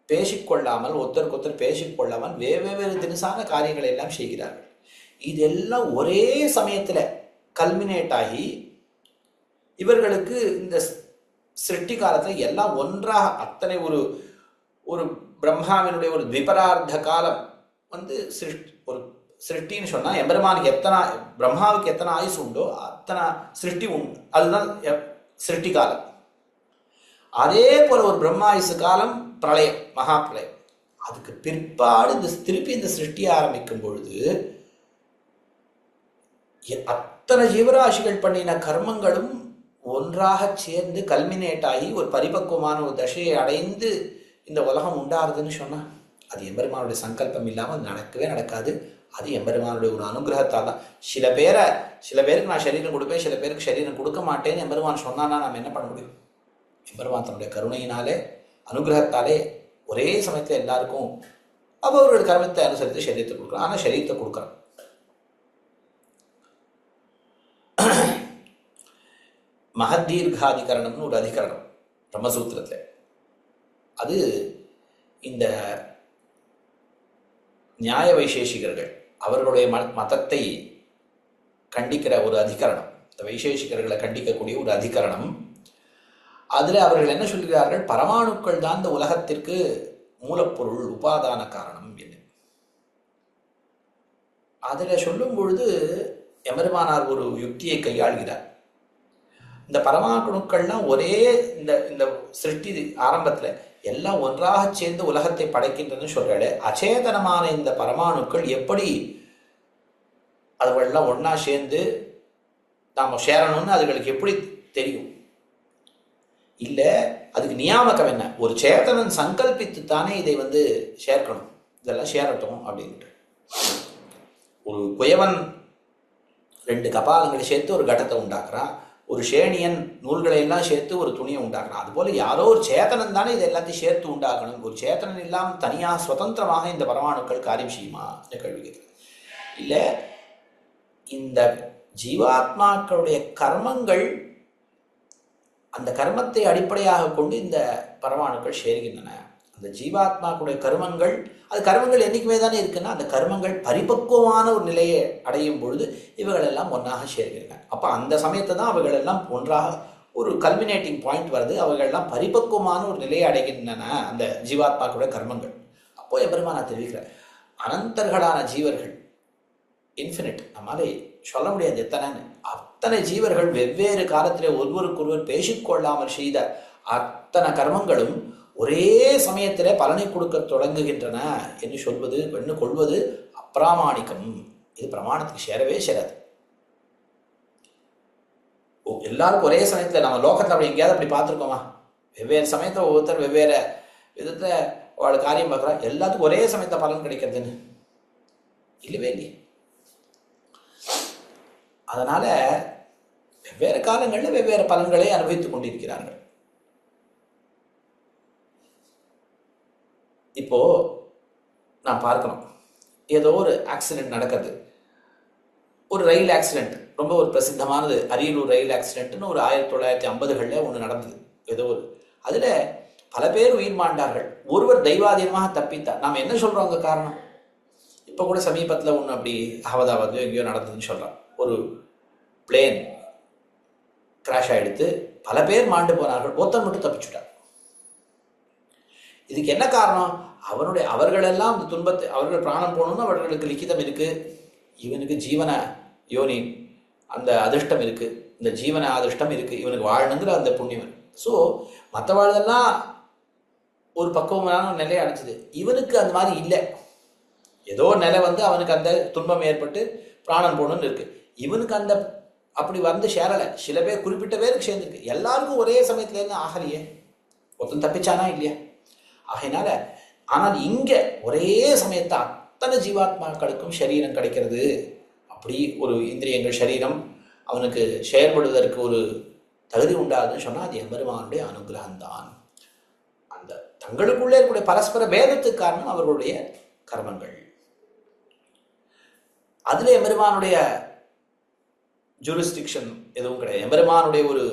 பேசிக்கொள்ளாமல், ஒருத்தருக்கு ஒருத்தர் பேசிக்கொள்ளாமல் வெவ்வேறு தினசான காரியங்களை எல்லாம் செய்கிறார்கள். இதெல்லாம் ஒரே சமயத்தில் கல்மினேட் ஆகி இவர்களுக்கு இந்த சிருஷ்டி காலத்தில் எல்லாம் ஒன்றாக அத்தனை ஒரு ஒரு பிரம்மாவினுடைய ஒரு திபரார்த்த காலம் வந்து ஒரு சிருஷ்டின்னு சொன்னால் எம்பெருமானுக்கு எத்தனை, பிரம்மாவுக்கு எத்தனை ஆயுசு உண்டோ அத்தனை சிருஷ்டி உண்டு. அதுதான் சிருஷ்டி காலம். அதே போல ஒரு பிரம்மாயுசு காலம் பிரளயம், மகா பிரளயம். அதுக்கு பிற்பாடு திருப்பி இந்த சிருஷ்டி ஆரம்பிக்கும் பொழுது அத்தனை ஜீவராசிகள் பண்ணின கர்மங்களும் ஒன்றாக சேர்ந்து கல்மினேட் ஆகி ஒரு பரிபக்குவமான ஒரு தசையை அடைந்து இந்த உலகம் உண்டாருதுன்னு சொன்னா அது எம்பெருமானுடைய சங்கல்பம் இல்லாமல் அது நடக்கவே நடக்காது. அது எம்பெருமானுடைய ஒரு அனுகிரகத்தால் தான். சில பேருக்கு நான் சரீரம் கொடுப்பேன், சில பேருக்கு சரீரம் கொடுக்க மாட்டேன்னு எம்பெருமான் சொன்னான்னா நம்ம என்ன பண்ண முடியும்? எம்பெருமான் தன்னுடைய கருணையினாலே அனுகிரகத்தாலே ஒரே சமயத்தில் எல்லாருக்கும் அவர்களுடைய கர்மத்தை அனுசரித்து சரீரத்தை கொடுக்குறான். ஆனால் சரீரத்தை கொடுக்குறான். மகதீர்காதிகரணம்னு ஒரு அதிகரணம் பிரம்மசூத்திரத்தில். அது இந்த நியாய வைசேஷிகர்கள் அவர்களுடைய மதத்தை கண்டிக்கிற ஒரு அதிகரணம், இந்த வைசேஷிகர்களை கண்டிக்கக்கூடிய ஒரு அதிகரணம். அதில் அவர்கள் என்ன சொல்கிறார்கள்? பரமாணுக்கள் தான் இந்த உலகத்திற்கு மூலப்பொருள், உபாதான காரணம் என்று. அதில் சொல்லும் பொழுது எம்பெருமானார் ஒரு யுக்தியை கையாள்கிறார். இந்த பரமாணுக்கள்லாம் ஒரே இந்த சிருஷ்டி ஆரம்பத்தில் எல்லாம் ஒன்றாக சேர்ந்து உலகத்தை படைக்கின்றன்னு சொல்றாரு. அச்சேதனமான இந்த பரமாணுக்கள் எப்படி அதுகளெல்லாம் ஒன்னா சேர்ந்து நாம சேரணும்னு அதுகளுக்கு எப்படி தெரியும்? இல்லை, அதுக்கு நியாமகம் என்ன? ஒரு சேத்தனன் சங்கல்பித்து தானே இதை சேர்க்கணும், இதெல்லாம் சேரட்டும் அப்படின்ட்டு. ஒரு குயவன் 2 கபாலங்களை சேர்த்து ஒரு கட்டத்தை உண்டாக்குறான். ஒரு ஷேணியன் நூல்களை எல்லாம் சேர்த்து ஒரு துணியை உண்டாக்கணும். அதுபோல யாரோ ஒரு சேத்தனன் தானே இது எல்லாத்தையும் சேர்த்து உண்டாக்கணும். ஒரு சேத்தனன் இல்லாமல் தனியாக சுதந்திரமாக இந்த பரமாணுக்கள் காரியம் செய்யுமா கேள்வி கேட்குறேன். இல்லை, இந்த ஜீவாத்மாக்களுடைய கர்மங்கள், அந்த கர்மத்தை அடிப்படையாக கொண்டு இந்த பரமாணுக்கள் சேர்கின்றன. அந்த ஜீவாத்மாக்களுடைய கர்மங்கள், அது கர்மங்கள் என்றைக்குமே தானே இருக்குன்னா, அந்த கர்மங்கள் பரிபக்குவமான ஒரு நிலையை அடையும் பொழுது இவைகள் எல்லாம் ஒன்றாக சேர்கின்றன. அப்போ அந்த சமயத்தை தான் அவைகள் எல்லாம் ஒன்றாக ஒரு கல்மினேட்டிங் பாயிண்ட் வருது. அவைகள்லாம் பரிபக்குவமான ஒரு நிலையை அடைகின்றன அந்த ஜீவாத்மாக்களுடைய கர்மங்கள். அப்போ எம்பெருமான் நான் தெரிவிக்கிறேன், அனந்தர்களான ஜீவர்கள், இன்ஃபினிட், நம்மளால சொல்ல முடியாது எத்தனைன்னு, அத்தனை ஜீவர்கள் வெவ்வேறு காலத்திலே ஒருவருக்கொருவர் பேசிக்கொள்ளாமல் செய்த அத்தனை கர்மங்களும் ஒரே சமயத்தில் பலனை கொடுக்க தொடங்குகின்றன என்று சொல்வது, என்று கொள்வது அப்பிராமாணிக்கம். இது பிரமாணத்துக்கு சேரவே சேராது. எல்லாருக்கும் ஒரே சமயத்தில், நம்ம லோகத்தில் அப்படி எங்கேயாவது அப்படி பார்த்துருக்கோமா? வெவ்வேறு சமயத்தில் ஒவ்வொருத்தர் வெவ்வேறு விதத்தில் அவளை காரியம் பார்க்குறா, எல்லாத்துக்கும் ஒரே சமயத்தில் பலன் கிடைக்கிறதுன்னு இல்லவே இல்லையே. அதனால வெவ்வேறு காலங்களில் வெவ்வேறு பலன்களை அனுபவித்துக் கொண்டிருக்கிறார்கள். இப்போ நான் பார்க்கணும், ஏதோ ஒரு ஆக்சிடென்ட் நடக்கிறது. ஒரு ரயில் ஆக்சிடென்ட், ரொம்ப ஒரு பிரசித்தமானது, அரியலூர் ரயில் ஆக்சிடென்ட்னு ஒரு 1950களில் ஒன்று நடந்தது. ஏதோ ஒரு அதில் பல பேர் உயிர் மாண்டார்கள். ஒருவர் தெய்வாதீனமாக தப்பித்தார். நாம் என்ன சொல்கிறோம் அங்கே காரணம்? இப்போ கூட சமீபத்தில் ஒன்று அப்படி அகமதாபாத்லையோ எங்கேயோ நடந்ததுன்னு சொல்கிறோம். ஒரு பிளேன் கிராஷ் ஆகிடுத்து, பல பேர் மாண்டு போனார்கள், ஒருத்தர் மட்டும் தப்பிச்சுட்டார். இதுக்கு என்ன காரணம்? அவர்களெல்லாம் இந்த துன்பத்தை, அவர்கள் பிராணம் போகணும்னு அவர்களுக்கு லிখিதம் இருக்கு, இவனுக்கு ஜீவன யோனி அந்த அதிர்ஷ்டம் இருக்கு, இந்த ஜீவன அதிர்ஷ்டம் இருக்கு, இவனுக்கு வாழணுங்கிற அந்த புண்ணியம். ஸோ மற்ற வாழ்தெல்லாம் ஒரு பக்குவமான நிலையை அடைச்சிது. இவனுக்கு அந்த மாதிரி இல்லை. ஏதோ நிலை அவனுக்கு அந்த துன்பம் ஏற்பட்டு பிராணம் போகணும்னு இருக்கு. இவனுக்கு அந்த அப்படி சேரலை. சில பேர், குறிப்பிட்ட பேருக்கு சேர்ந்துருக்கு. எல்லாருக்கும் ஒரே சமயத்துலேருந்து ஆகலையே, ஒருத்தன் தப்பிச்சானா இல்லையா? ஆகையினால, ஆனால் இங்கே ஒரே சமயத்தை அத்தனை ஜீவாத்மாக்களுக்கும் சரீரம் கிடைக்கிறது. அப்படி ஒரு இந்திரியங்கள் சரீரம் அவனுக்கு செயல்படுவதற்கு ஒரு தகுதி உண்டாதுன்னு சொன்னால் அது எம்பெருமானுடைய அனுகிரகம்தான். அந்த தங்களுக்குள்ளே இருக்கக்கூடிய பரஸ்பர பேதத்துக்கு காரணம் அவர்களுடைய கர்மங்கள். அதுல எம்பெருமானுடைய ஜூரிஸ்டிக்ஷன் எதுவும் கிடையாது. எம்பெருமானுடைய ஒரு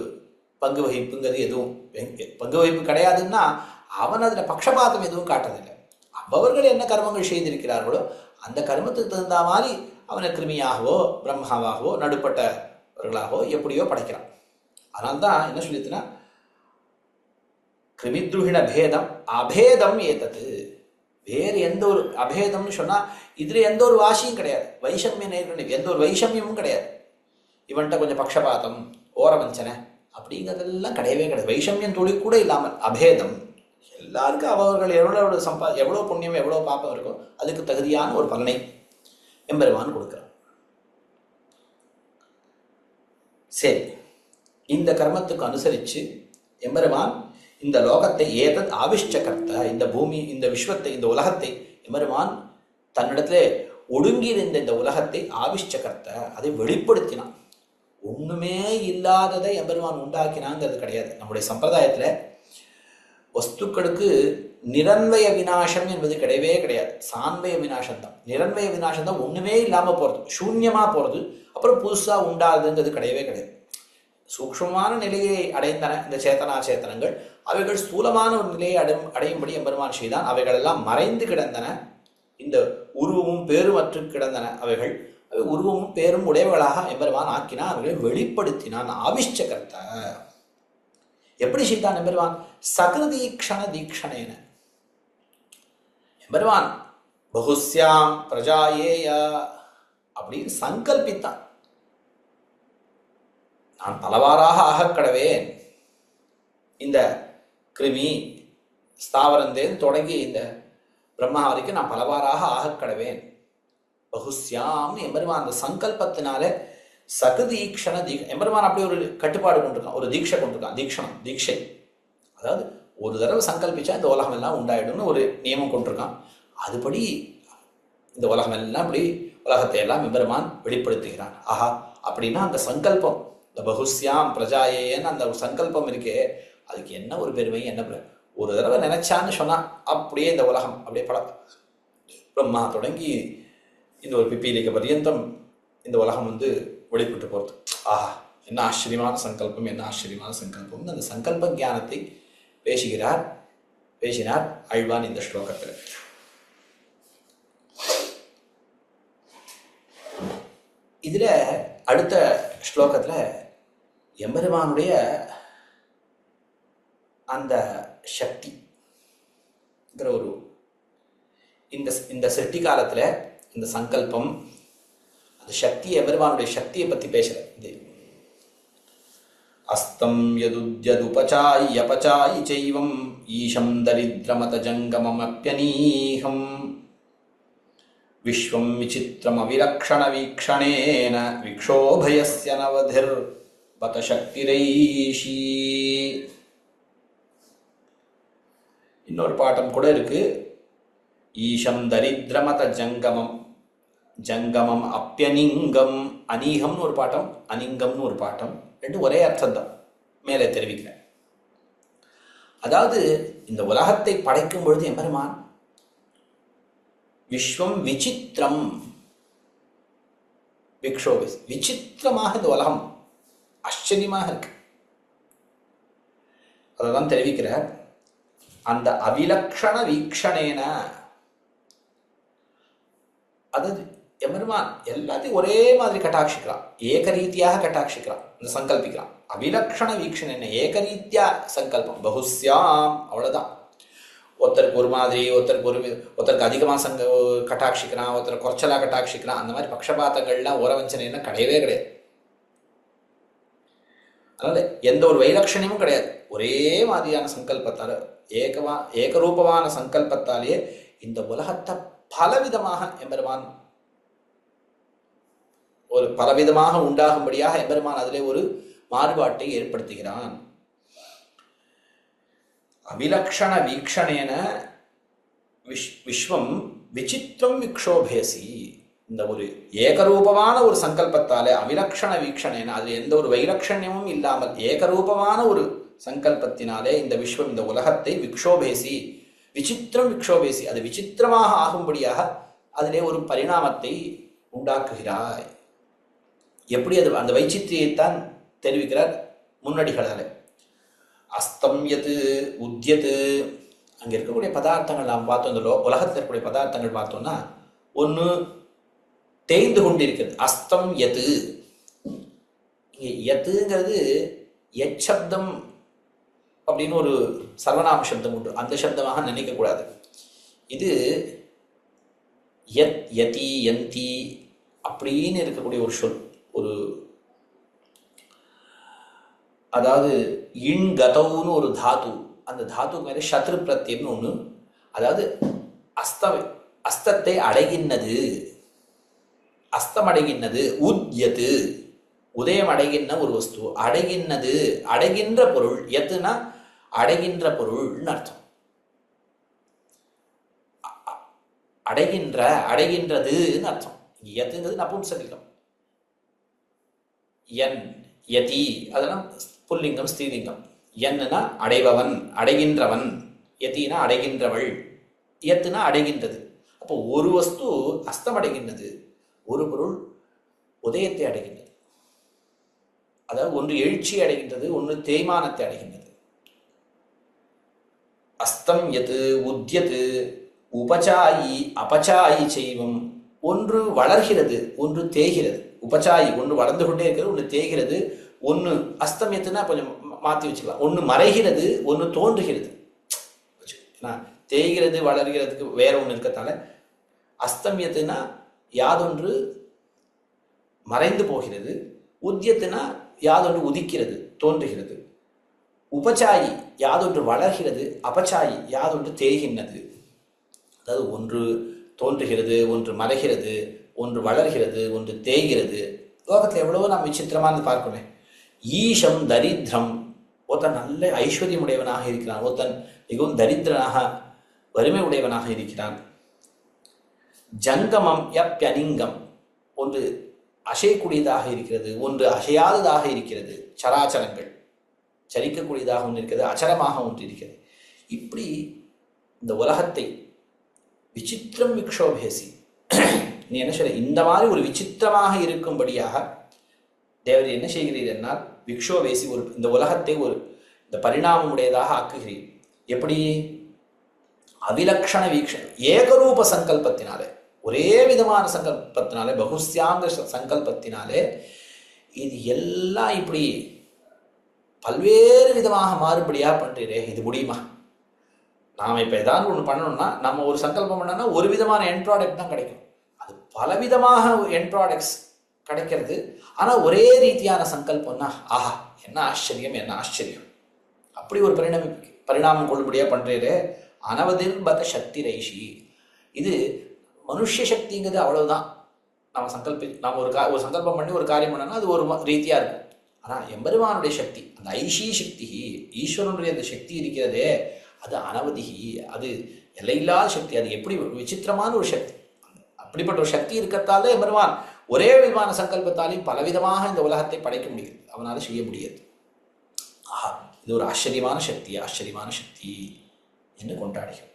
பங்கு வகிப்புங்கிறது எதுவும் பங்கு வகிப்பு கிடையாதுன்னா அவன் அதுல பட்சபாதம் எதுவும் காட்டதில்லை. அவர்கள் என்ன கர்மங்கள் செய்திருக்கிறார்களோ அந்த கர்மத்துக்கு தகுந்த மாதிரி அவனை கிருமியாகவோ பிரம்மாவாகவோ நடுப்பட்டவர்களாகவோ எப்படியோ படைக்கிறான். அதனால்தான் என்ன சொல்லிட்டுனா கிருமித்ருஹிண பேதம் அபேதம் ஏத்தது. வேறு எந்த ஒரு அபேதம்னு சொன்னா இதுல எந்த ஒரு வாசியும் கிடையாது, வைஷமியம் எந்த ஒரு வைஷமியமும் கிடையாது. இவன்கிட்ட கொஞ்சம் பட்சபாதம் ஓரவஞ்சனை அப்படிங்கிறதெல்லாம் கிடையவே கிடையாது. வைஷமியம் துளி கூட இல்லாமல் அபேதம். எல்லாருக்கும் அவர்கள் எவ்வளோ புண்ணியம் எவ்வளோ பாப்பம் இருக்கோ அதுக்கு தகுதியான ஒரு பலனை எம்பெருமான் கொடுக்கிறான். சரி, இந்த கர்மத்துக்கு அனுசரித்து எம்பெருமான் இந்த லோகத்தை ஏதத் ஆவிஷ்டகர்த்த, இந்த பூமி இந்த விஸ்வத்தை இந்த உலகத்தை எம்பெருமான் தன்னிடத்திலே ஒடுங்கியிருந்த இந்த உலகத்தை ஆவிஷ்டகர்த்த, அதை வெளிப்படுத்தினான். ஒண்ணுமே இல்லாததை எம்பெருமான் உண்டாக்கினாங்கிறது கிடையாது. நம்முடைய சம்பிரதாயத்தில் வஸ்துக்களுக்கு நிரன்வய விநாசம் என்பது கிடையவே கிடையாது. சான்வய விநாசம் தான். நிரன்வய விநாசம் தான் ஒண்ணுமே இல்லாம போறது, சூன்யமா போறது, அப்புறம் புதுசா உண்டாகுதுங்கிறது கிடையவே கிடையாது. சூக்ஷ்மமான நிலையை அடைந்தன இந்த சேத்தனா சேத்தனங்கள். அவைகள் ஸ்தூலமான ஒரு நிலையை அடையும்படி எம்பெருமான் செய்தான். அவைகள் எல்லாம் மறைந்து கிடந்தன. இந்த உருவமும் பேருமற்று கிடந்தன. அவை உருவமும் பேரும் உடையவர்களாக எம்பெருமான் ஆக்கினான். அவர்களை வெளிப்படுத்தினான். ஆவிஷ்டகர்த்த எப்படி செய்தான் எம்பெருமான்? சகிருதீக்ஷண தீக்ஷணேன. எம்பெருமான் பகுஸ்யாம் பிரஜாயேய அப்படின்னு சங்கல்பித்தான். நான் பலவாறாக ஆகக்கடவேன். இந்த கிருமி ஸ்தாவரந்தேன் தொடங்கி இந்த பிரம்மா வரைக்கும் நான் பலவாறாக ஆகக்கடவேன். பகுஸ்யாம்னு எம்பெருமான் அந்த சங்கல்பத்தினால சகிருதீக்ஷண எம்பெருமான் அப்படி ஒரு கட்டுப்பாடு கொண்டிருக்கான், ஒரு தீட்சை கொண்டிருக்கான். தீட்சை அதாவது ஒரு தடவை சங்கல்பிச்சா இந்த உலகம் எல்லாம் உண்டாயிடும்னு ஒரு நியமம் கொண்டிருக்கான். அதுபடி இந்த உலகம் எல்லாம் இப்படி உலகத்தை எல்லாம் எம்பெருமான் வெளிப்படுத்துகிறான். ஆஹா, அப்படின்னா அந்த சங்கல்பம், இந்த பகுஸ்யாம் பிரஜாயேன்னு அந்த ஒரு சங்கல்பம் இருக்கே, அதுக்கு என்ன ஒரு பெருமை, என்ன ஒரு தடவை நினைச்சான்னு சொன்னா அப்படியே இந்த உலகம் அப்படியே பிரம்மா தொடங்கி இந்த ஒரு பிப்பீலிக்க பர்யந்தம் இந்த உலகம் வெளிப்பட்டு போகிறது. ஆஹா, என்ன ஆச்சரியமான சங்கல்பம், என்ன ஆச்சரியமான சங்கல்பம். அந்த சங்கல்ப ஞானத்தை பேசினார் ஆழ்வான் இந்த ஸ்லோகத்தில். இதுல அடுத்த ஸ்லோகத்துல எம்பெருமானுடைய அந்த சக்திங்கிற ஒரு இந்த சிருஷ்டி காலத்துல இந்த சங்கல்பம் அந்த சக்தி எம்பெருமானுடைய சக்தியை பத்தி பேசுறது. அஸ்தம் யதுத்யதுபசாயி சைவம் ஈஷம் தரித்ரமத ஜங்கமம் அப்யனீஹம் விஸ்வம் விசித்திரம் அவிலக்ஷண வீக்ஷணேன விக்ஷோபயஸ்ய நவதிர் பத சக்திரைஷி. இன்னொரு பாட்டம் கூட இருக்கு. ஈஷம் தரித்ரமத ஜங்கமம் அப்யனிங்கம். அனீகம்னு ஒரு பாட்டம், அனிங்கம்னு ஒரு பாட்டம். ரெண்டு ஒரே அர்த்தம் தான், மேலே தெரிவிக்கிறேன். அதாவது இந்த உலகத்தை படைக்கும் பொழுது எம்பெருமான் விஸ்வம் விசித்திரம் விக்ஷோபிஸ், விசித்திரமாக இந்த உலகம் ஆச்சரியமாக இருக்கு. அதான் தெரிவிக்கிறார். அந்த அவிலக்ஷண வீக்ஷணேன, அதாவது எம்பெருமான் எல்லாத்தையும் ஒரே மாதிரி கட்டாட்சிக்கிறான், ஏகரீதியாக கட்டாட்சிக்கிறான், சங்கல்பிக்கிறான். அவிலக்ஷண வீக்ஷணேன ஏகரீத்தியா சங்கல்பம். பகுஸ்யாம், அவ்வளவுதான். ஒருத்தருக்கு ஒரு மாதிரி, ஒருத்தருக்கு அதிகமாக கட்டாட்சிக்கிறான், ஒருத்தர் குறைச்சலாக கட்டாட்சிக்கிறான். அந்த மாதிரி பக்ஷபாதங்கள்லாம் ஓரவஞ்சனைன்னா கிடையவே கிடையாது. அதனால எந்த ஒரு வைலட்சணியமும் கிடையாது. ஒரே மாதிரியான சங்கல்பத்தால, ஏகரூபமான சங்கல்பத்தாலேயே இந்த உலகத்தை பலவிதமாக எம்பெருமான் ஒரு பலவிதமாக உண்டாகும்படியாக எம்பெருமான் அதிலே ஒரு மாறுபாட்டை ஏற்படுத்துகிறான். அவிலக்ஷண வீக்ஷணேன விஸ்வம் விசித்திரம் விக்ஷோபேசி. இந்த ஒரு ஏகரூபமான ஒரு சங்கல்பத்தாலே அவிலக்ஷண வீக்ஷணேன, அது எந்த ஒரு வைலட்சண்யமும் இல்லாமல் ஏகரூபமான ஒரு சங்கல்பத்தினாலே இந்த விஸ்வம் இந்த உலகத்தை விக்ஷோபேசி விசித்திரம் விக்ஷோபேசி, அது விசித்திரமாக ஆகும்படியாக அதிலே ஒரு பரிணாமத்தை உண்டாக்குகிறாய். எப்படி அது அந்த வைச்சித்திரியைத்தான் தெரிவிக்கிறார் முன்னடிகளாலே. அஸ்தம் எது உத்யது, அங்கே இருக்கக்கூடிய பதார்த்தங்கள் நாம் பார்த்தோம், இந்த உலகத்தில் இருக்கக்கூடிய பதார்த்தங்கள் பார்த்தோம்னா ஒன்று தேய்ந்து கொண்டிருக்கிறது. அஸ்தம் எது, இங்கே எத்துங்கிறது எச்சப்தம் அப்படின்னு ஒரு சர்வநாம சப்தம் உண்டு, அந்த சப்தமாக நினைக்கக்கூடாது. இது யத் யதி யந்தி அப்படின்னு இருக்கக்கூடிய ஒரு சொல். ஒரு அதாவது இன் கதவுன்னு ஒரு தாத்து, அந்த தாத்துக்கு மேலே சத்ரு பிரத்யம்னு ஒன்று. அதாவது அஸ்தத்தை அடைகின்றது, அஸ்தம் அடைகின்றது. உத்யத்து உதயம் அடைகின்ற ஒரு வஸ்து, அடைகின்றது அடைகின்ற பொருள். எத்துனா அடைகின்ற பொருள்னு அர்த்தம். அடைகின்ற அடைகின்றதுன்னு அர்த்தம். எத்துங்கிறது நபும்சலிங்கம். என் யதி அதெல்லாம் புல்லிங்கம் ஸ்திரீலிங்கம். என்னன்னா அடைபவன் அடைகின்றவன், யத்தினா அடைகின்றவள், எத்துனா அடைகின்றது. அப்போ ஒரு வஸ்து அஸ்தம் அடைகின்றது, ஒரு பொருள் உதயத்தை அடைகின்றது. அதாவது ஒன்று எழுச்சி அடைகின்றது, ஒன்று தேய்மானத்தை அடைகின்றது. அஸ்தம் எது உத்யது உபச்சாயி அபச்சாயி செய்வம், ஒன்று வளர்கிறது ஒன்று தேய்கிறது. உபச்சாயி ஒன்று வளர்ந்து கொண்டே இருக்கிறது, ஒன்று தேய்கிறது. ஒன்று அஸ்தமியத்துனா கொஞ்சம் மாற்றி வச்சுக்கலாம், ஒன்று மறைகிறது ஒன்று தோன்றுகிறது. தேய்கிறது வளர்கிறதுக்கு வேற ஒன்று இருக்கத்தால அஸ்தமியத்துனா யாதொன்று மறைந்து போகிறது, உத்யத்துனா யாதொன்று உதிக்கிறது தோன்றுகிறது. உபச்சாயி யாதொன்று வளர்கிறது, அபச்சாயி யாதொன்று தேய்கின்றது. அதாவது ஒன்று தோன்றுகிறது ஒன்று மறைகிறது, ஒன்று வளர்கிறது ஒன்று தேய்கிறது. லோகத்தில் எவ்வளவோ நாம் விசித்திரமானது பார்க்கணும். ஈஷம் தரித்திரம், ஒருத்தன் நல்ல ஐஸ்வர்யம் உடையவனாக இருக்கிறான், ஒருத்தன் மிகவும் தரித்திரனாக வறுமை உடையவனாக இருக்கிறான். ஜங்கமம் யப்யனிங்கம், ஒன்று அசையக்கூடியதாக இருக்கிறது ஒன்று அசையாததாக இருக்கிறது. சராச்சரங்கள் சரிக்கக்கூடியதாக ஒன்று இருக்கிறது, அச்சரமாக ஒன்று இருக்கிறது. இப்படி இந்த உலகத்தை விசித்திரம் விக்ஷோபேசி, நீ என்ன சொல்ற, இந்த மாதிரி ஒரு விசித்திரமாக இருக்கும்படியாக தேவர் என்ன செய்கிறீர் என்னால் விக்ஷோபேசி, ஒரு இந்த உலகத்தை ஒரு இந்த பரிணாமம் உடையதாக ஆக்குகிறீர். எப்படி? அவிலக்ஷண வீக்ஷணம், ஏகரூப சங்கல்பத்தினாலே, ஒரே விதமான சங்கல்பத்தினாலே, பகுஸ்யாங்க சங்கல்பத்தினாலே இது எல்லாம் இப்படி பல்வேறு விதமாக மாறுபடியாக பண்றீரே, இது முடியுமா? நாம் இப்போ ஏதாவது ஒன்று பண்ணணும்னா நம்ம ஒரு சங்கல்பம் பண்ணோம்னா ஒரு விதமான என் ப்ராடக்ட் தான் கிடைக்கும். அது பலவிதமாக என் ப்ராடக்ட்ஸ் கிடைக்கிறது. ஆனால் ஒரே ரீதியான சங்கல்பம்னா ஆஹா என்ன ஆச்சரியம் என்ன ஆச்சரியம், அப்படி ஒரு பரிணாமம் கொள்ளும்படியாக பண்ணுறீரே. அனவதிர்பத சக்தி ரைஷி, இது மனுஷ சக்திங்கிறது அவ்வளவுதான். நம்ம ஒரு சங்கல்பம் பண்ணி ஒரு காரியம் பண்ணோம்னா அது ஒரு ரீதியாக இருக்கும். ஆனால் எம்பெருமானுடைய சக்தி, அந்த ஐஷி சக்தி, ஈஸ்வரனுடைய அந்த சக்தி இருக்கிறதே, அது அனவதிகி, அது எல்லையில்லாத சக்தி. அது எப்படி விசித்திரமான ஒரு சக்தி. அப்படிப்பட்ட ஒரு சக்தி இருக்கத்தாலே எம்பெருமான் ஒரே விதமான சங்கல்பத்தாலையும் பலவிதமாக இந்த உலகத்தை படைக்க முடியுது, அவனால் செய்ய முடியாது. ஆஹா, இது ஒரு ஆச்சரியமான சக்தி, ஆச்சரியமான சக்தி என்று கொண்டாடுகிறோம்.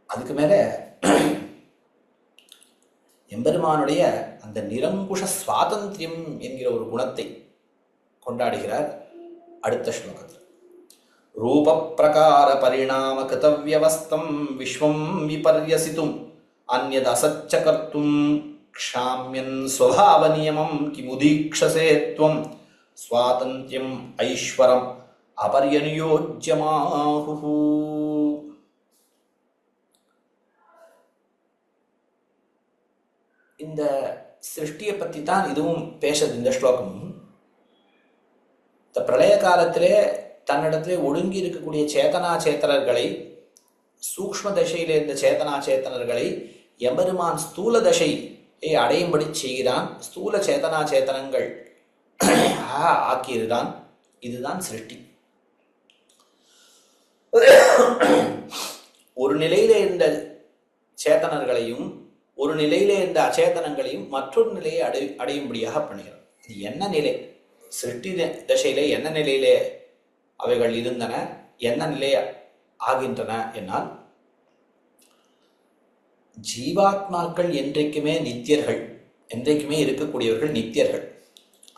அதுக்கு மேல எம்பெருமானுடைய அந்த நிரங்குஷ சுவாதந்திரியம் என்கிற ஒரு குணத்தை கொண்டாடுகிறார் அடுத்த ஸ்லோகத்தில். ரூப பிரகார பரிணாம கிருதவ்யவஸ்தம் விஸ்வம் விபர்யசித்தும் அந்யத் அசச்ச கர்த்தும் க்ஷாம்யன் ஸ்வபாவ நியமம் கிமுதீக்ஷசே த்வம் ஸ்வாதந்திரியம் ஐஸ்வரம் அபர்யநியோஜ்யமாஹு. இந்த சிருஷ்டியை பற்றி தான் இதுவும் பேசுறது. இந்த ஸ்லோகமும் இந்த பிரளய காலத்திலே தன்னிடத்திலே ஒடுங்கி இருக்கக்கூடிய சேத்தனா சேத்தனர்களை, சூக்ஷ்ம தசையிலே இருந்த சேத்தனா சேத்தனர்களை எம்பெருமான் ஸ்தூல தசையை அடையும்படி செய்கிறான். ஸ்தூல சேத்தனா சேத்தனங்கள் ஆக்கியிருந்தான். இதுதான் சிருஷ்டி. ஒரு நிலையில இருந்த சேத்தனர்களையும் ஒரு நிலையிலே இருந்த அச்சேதனங்களையும் மற்றொரு நிலையை அடையும்படியாக பண்ணுகிறார். இது என்ன நிலை? சிருஷ்டி தசையிலே என்ன நிலையிலே அவைகள் இருந்தன, என்ன நிலையை ஆகின்றன என்னால் ஜீவாத்மாக்கள் என்றைக்குமே நித்தியர்கள், என்றைக்குமே இருக்கக்கூடியவர்கள் நித்தியர்கள்.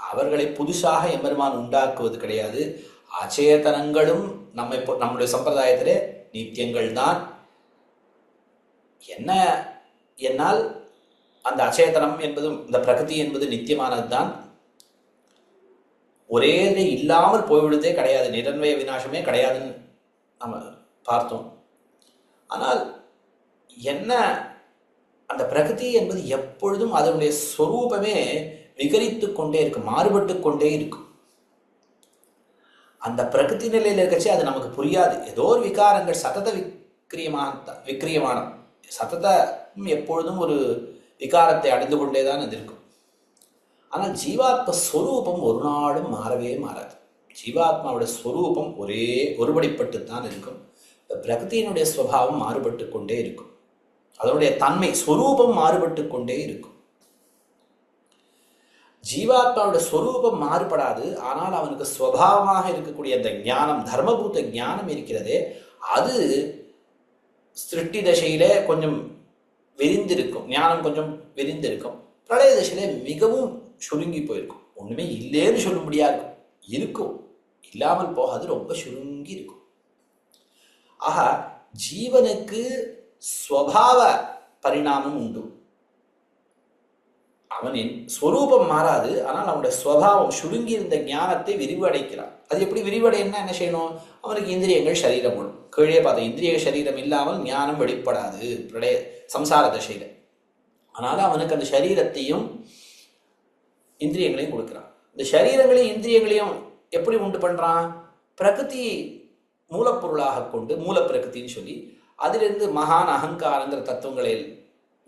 அவர்களை புதுசாக எம்பெருமான் உண்டாக்குவது கிடையாது. அச்சேதனங்களும் நம்முடைய சம்பிரதாயத்திலே நித்தியங்கள் தான். என்ன என்னால் அந்த அச்சேதனம் என்பதும் இந்த பிரகிருதி என்பது நித்தியமானது தான். ஒரே இல்லாமல் போய்விடுதே கிடையாது, நிரன்வய விநாசமே கிடையாதுன்னு நம்ம பார்த்தோம். ஆனால் என்ன, அந்த பிரகிருதி என்பது எப்பொழுதும் அதனுடைய ஸ்வரூபமே விகரித்து கொண்டே இருக்கும், மாறுபட்டு கொண்டே இருக்கும். அந்த பிரகிருதி நிலையில் இருக்கச்சு அது நமக்கு புரியாது. ஏதோ ஒரு விகாரங்கள் சதத விக்கிரியமானம் சததம் எப்பொழுதும் ஒரு விகாரத்தை அடைந்து கொண்டே தான் அது இருக்கும். ஆனால் ஜீவாத்ம ஸ்வரூபம் ஒரு நாளும் மாறவே மாறாது. ஜீவாத்மாவோட ஸ்வரூபம் ஒரே ஒருபடிப்பட்டு தான் இருக்கும். இந்த பிரகிருதியினுடைய ஸ்வபாவம் மாறுபட்டு கொண்டே இருக்கும். அதனுடைய தன்மை ஸ்வரூபம் மாறுபட்டு கொண்டே இருக்கும். ஜீவாத்மாவோட ஸ்வரூபம் மாறுபடாது. ஆனால் அவனுக்கு ஸ்வபாவமாக இருக்கக்கூடிய அந்த ஞானம், தர்மபூத ஞானம் இருக்கிறதே, அது சிருஷ்டி தசையில கொஞ்சம் விரிந்திருக்கும், ஞானம் கொஞ்சம் விரிந்திருக்கும். பிரளய தசையில மிகவும் சுருங்கி போயிருக்கும். ஒண்ணுமே இல்லைன்னு சொல்ல முடியாது, இருக்கும், இல்லாமல் போகாது, ரொம்ப சுருங்கி இருக்கும். ஆக ஜீவனுக்கு ஸ்வபாவ பரிணாமம் உண்டு. அவனின் ஸ்வரூபம் மாறாது. ஆனால் அவனுடைய ஸ்வபாவம் சுருங்கி இருந்த ஞானத்தை விரிவடைக்கிறான். அது எப்படி விரிவடைன்னா என்ன செய்யணும்? அவனுக்கு இந்திரியங்கள் சரீரம் வேணும். கீழே பார்த்த இந்திரிய சரீரம் இல்லாமல் ஞானம் வெளிப்படாது பிரளய சம்சார தசையில. அதனால அவனுக்கு அந்த சரீரத்தையும் இந்திரியங்களையும் கொடுக்கிறான். இந்த சரீரங்களையும் இந்திரியங்களையும் எப்படி உண்டு பண்றான்? பிரகிருதி மூலப்பொருளாக கொண்டு, மூல பிரகிருத்தின்னு சொல்லி அதிலிருந்து மகான் அகங்காரங்கிற தத்துவங்களை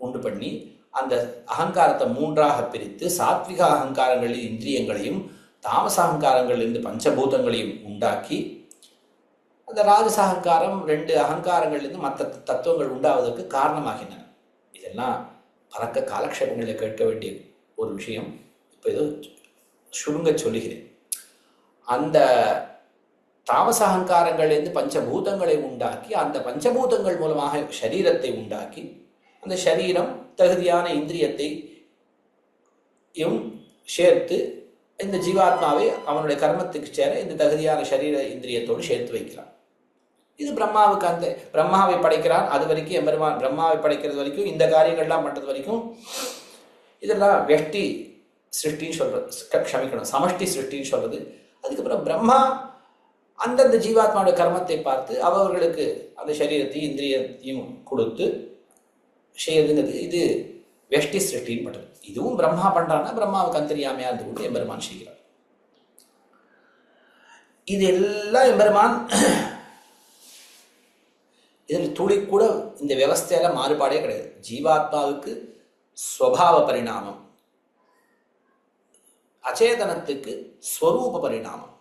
உண்டு பண்ணி அந்த அகங்காரத்தை மூன்றாக பிரித்து சாத்விக அகங்காரங்களில் இந்திரியங்களையும் தாமச அகங்காரங்களிலிருந்து பஞ்சபூதங்களையும் உண்டாக்கி அந்த ராஜச அகங்காரம் 2 அகங்காரங்களிலிருந்து மற்ற தத்துவங்கள் உண்டாவதற்கு காரணமாகின்றன. இதெல்லாம் பறக்க காலக்ஷேபங்களில் கேட்க வேண்டிய ஒரு விஷயம். இப்போ ஏதோ சுருங்க சொல்லுகிறேன். அந்த தாமச அகங்காரங்களிலிருந்து பஞ்சபூதங்களை உண்டாக்கி அந்த பஞ்சபூதங்கள் மூலமாக சரீரத்தை உண்டாக்கி அந்த சரீரம் தகுதியான இந்திரியத்தையும் சேர்த்து இந்த ஜீவாத்மாவை அவனுடைய கர்மத்துக்கு சேர இந்த தகுதியான சரீர இந்திரியத்தோடு சேர்த்து வைக்கிறான். இது பிரம்மாவுக்கு அந்த பிரம்மாவை படைக்கிறான். அது வரைக்கும் எம்பெருமான் பிரம்மாவை படைக்கிறது வரைக்கும், இந்த காரியங்கள்லாம் பண்ணுறது வரைக்கும் இதெல்லாம் வெஷ்டி சிருஷ்டின்னு சொல்றது, க்ஷமிக்கணும், சமஷ்டி சிருஷ்டின்னு சொல்றது. அதுக்கப்புறம் பிரம்மா அந்தந்த ஜீவாத்மாவுடைய கர்மத்தை பார்த்து அவர்களுக்கு அந்த சரீரத்தையும் இந்திரியத்தையும் கொடுத்து செய்யறதுங்கிறது இது வெஷ்டி சிருஷ்டின்னு பண்றது. இதுவும் பிரம்மா பண்றான்னா பிரம்மாவுக்கு அந்தரியாமையா இருந்து கொண்டு எம்பெருமான் செய்கிறார். இது எல்லாம் எம்பெருமான் இதில் துளி கூட இந்த வியவஸ்தையில மாறுபாடே கிடையாது. ஜீவாத்மாவுக்கு ஸ்வபாவ பரிணாமம், அச்சேதனத்துக்கு ஸ்வரூப பரிணாமம்.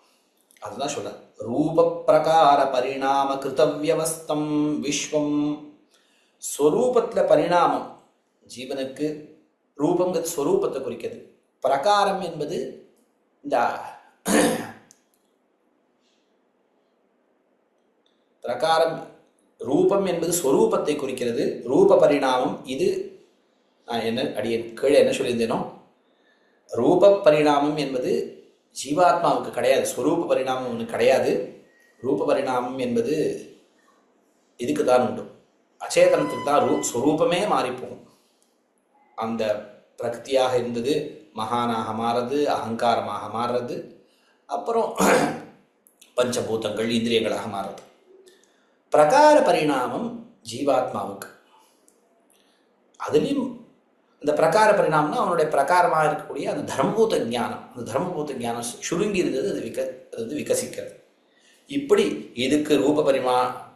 அதுதான் சொல்ற ரூப பிரகார பரிணாம கிருதவியவஸ்தம் விஸ்வம். ஸ்வரூபத்துல பரிணாமம் ஜீவனுக்கு, ரூபங்கிறது ஸ்வரூபத்தை குறிக்கிறது. பிரகாரம் என்பது இந்த பிரகாரம், ரூபம் என்பது ஸ்வரூபத்தை குறிக்கிறது. ரூப பரிணாமம் இது நான் என்ன அடியேன் கீழே என்ன சொல்லியிருந்தேனோ, ரூப பரிணாமம் என்பது ஜீவாத்மாவுக்கு கிடையாது, ஸ்வரூப பரிணாமம் ஒன்று கிடையாது. ரூப பரிணாமம் என்பது இதுக்கு தான் உண்டு, அச்சேதனத்துக்கு தான் ஸ்வரூபமே மாறிப்போகும். அந்த பிரகிருதியாக இருந்தது மகானாக மாறுறது, அகங்காரமாக மாறுறது, அப்புறம் பஞ்சபூதங்கள் இந்திரியங்களாக மாறுறது. பிரகார பரிணாமம் ஜீவாத்மாவுக்கு. அதுலேயும் இந்த பிரகார பரிணாமம்னா அவனுடைய பிரகாரமாக இருக்கக்கூடிய அந்த தர்மபூத ஞானம், அந்த தர்மபூத ஞானம் சுருங்கி இருந்தது, அது விகசிக்கிறது. இப்படி இதுக்கு ரூப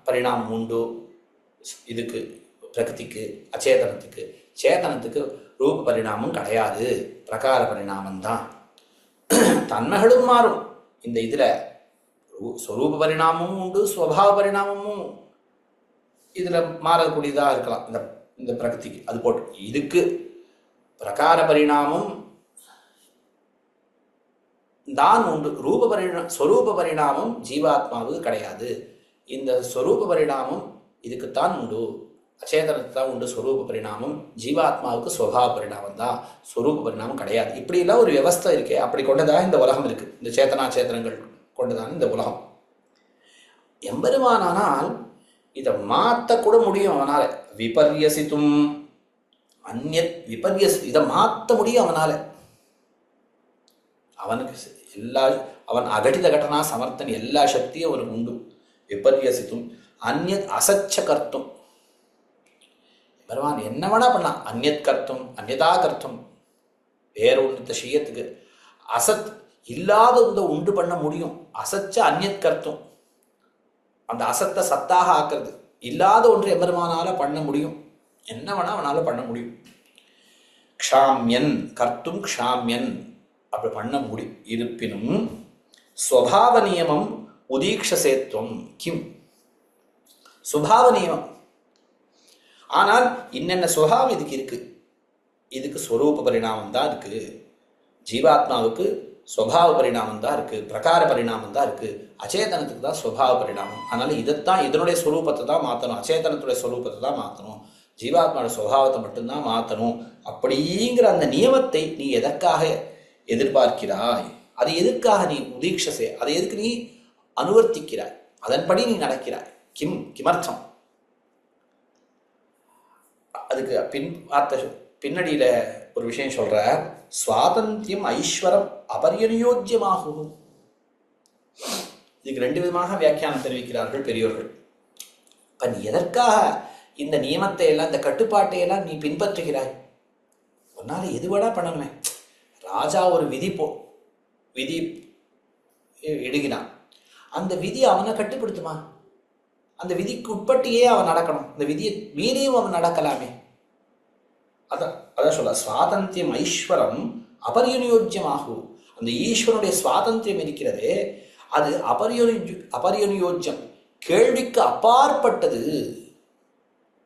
பரிணாமம் உண்டு, இதுக்கு பிரகிருதிக்கு, அச்சேதனத்துக்கு. சேதனத்துக்கு ரூப பரிணாமம் கிடையாது, பிரகார பரிணாமம் தான். தன்மைகளும் மாறும். இந்த இதுல ஸ்வரூப பரிணாமமும் உண்டு, ஸ்வபாவ பரிணாமமும் இதுல மாறக்கூடியதாக இருக்கலாம் இந்த பிரகிருதிக்கு. அது போட்டு இதுக்கு பிரகார பரிணாமம் தான் உண்டு, ஸ்வரூப பரிணாமம் ஜீவாத்மாவுக்கு கிடையாது. இந்த ஸ்வரூப பரிணாமம் இதுக்குத்தான் உண்டு, அச்சேதனத்துக்கு தான் உண்டு ஸ்வரூப பரிணாமம், ஜீவாத்மாவுக்கு ஸ்வபாவ பரிணாமம் தான், ஸ்வரூப பரிணாமம் கிடையாது. இப்படிலாம் ஒரு வியவஸ்தை இருக்கே, அப்படி கொண்டதாக இந்த உலகம் இருக்குது. இந்த சேத்தனா சேத்தனங்கள் கொண்டுதான் இந்த உலகம். எம்பெருமானால் இதை மாற்றக்கூட முடியும் அவனால. விபர்யசித்தும் இதை மாற்ற முடியும் அவனால. அவனுக்கு அவன் அகடித கடனா சமர்த்தன், எல்லா சக்தியும் அவனுக்கு உண்டு. விபர்யசித்தும் அந்நியத் அசச்ச கர்த்தும், பெருமான் என்ன வேணா பண்ணான். அந்நியத் கர்த்தும் அந்நியதா கர்த்தும், வேற ஒன்றத்தை செய்யறதுக்கு அசத் இல்லாத ஒன்றை உண்டு பண்ண முடியும். அசச்ச அந்நியத் கர்த்தும், அந்த அசத்தை சத்தாக ஆக்குறது. இல்லாத ஒன்று எம்பெருமானால பண்ண முடியும், என்ன வேணா அவனால பண்ண முடியும். க்ஷாமியன் கர்த்தும் க்ஷாமியன் அப்படி பண்ண முடியும். இருப்பினும் ஸ்வபாவ நியமம் உதீக்ஷசேத்வம் கிம், சுபாவ நியமம். ஆனால் என்னென்ன சுபாவம் இதுக்கு இருக்கு, இதுக்கு ஸ்வரூப பரிணாமம் தான் இருக்கு. ஜீவாத்மாவுக்கு ஸ்வபாவ பரிணாமம் தான் இருக்கு, பிரகார பரிணாமம் தான் இருக்கு. அச்சேதனத்துக்கு தான் ஸ்வபாவ பரிணாமம். அதனால இதைத்தான், இதனுடைய ஸ்வரூபத்தை தான் மாற்றணும், அச்சேதனத்துடைய ஸ்வரூபத்தை தான் மாற்றணும், ஜீவாத்மாவோட சுபாவத்தை மட்டும்தான் மாற்றணும். அப்படிங்கிற அந்த நியமத்தை நீ எதற்காக எதிர்பார்க்கிறாய், அதை எதற்காக நீ உதீக்ஷசே, அதை எதுக்கு நீ அனுவர்த்திக்கிறாய், அதன்படி நீ நடக்கிறாய். கிமர்த்தம். அதுக்கு பின்னடியில ஒரு விஷயம் சொல்ற, சுவாதந்தியம் ஐஸ்வரம் அபரியனியோஜ்யமாகும். இதுக்கு ரெண்டு விதமாக வியாக்கியானம் தெரிவிக்கிறார்கள் பெரியோர்கள். இப்ப நீ எதற்காக இந்த நியமத்தை எல்லாம், இந்த கட்டுப்பாட்டை எல்லாம் நீ பின்பற்றுகிறாய்? உன்னால எதுவடா பண்ணணுமே. ராஜா ஒரு விதி இடுகிறான், அந்த விதி அவனை கட்டுப்படுத்துமா? அந்த விதிக்கு உட்பட்டியே அவன் நடக்கணும், அந்த விதியை மீறியும் அவன் நடக்கலாமே. அதான் சொல்ல, சுவாதந்தியம் ஐஸ்வரம் அபரியனியோஜ்யமாகும். அந்த ஈஸ்வரனுடைய சுவாதந்தியம் இருக்கிறதே, அது அபரியனியோஜ்யம், கேள்விக்கு அப்பாற்பட்டது.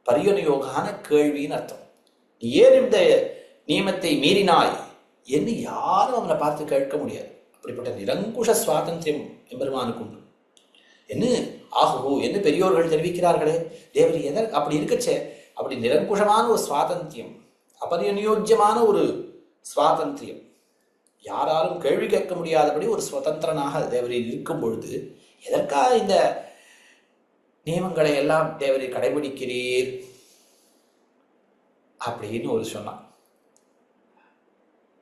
பரியனுயோகான கேள்வின்னு அர்த்தம். நீ ஏன் இந்த நியமத்தை மீறினாய் என்று யாரும் அவனை பார்த்து கேட்க முடியாது. அப்படிப்பட்ட நிரங்குஷ சுவாதந்தியம் எம்பெருமானுக்கு உண்டு என்ன ஆகு என்று பெரியோர்கள் தெரிவிக்கிறார்களே. தேவரி எதற்கு அப்படி இருக்கச்சே, அப்படி நிரங்குஷமான ஒரு சுவாதந்தியம், அபரியனியோஜ்யமான ஒரு சுவாதந்தியம், யாராலும் கேள்வி கேட்க முடியாதபடி ஒரு சுதந்திரனாக தேவரில் இருக்கும் பொழுது எதற்காக இந்த நியமங்களை எல்லாம் தேவரை கடைபிடிக்கிறீர் அப்படின்னு ஒரு சொன்னான்.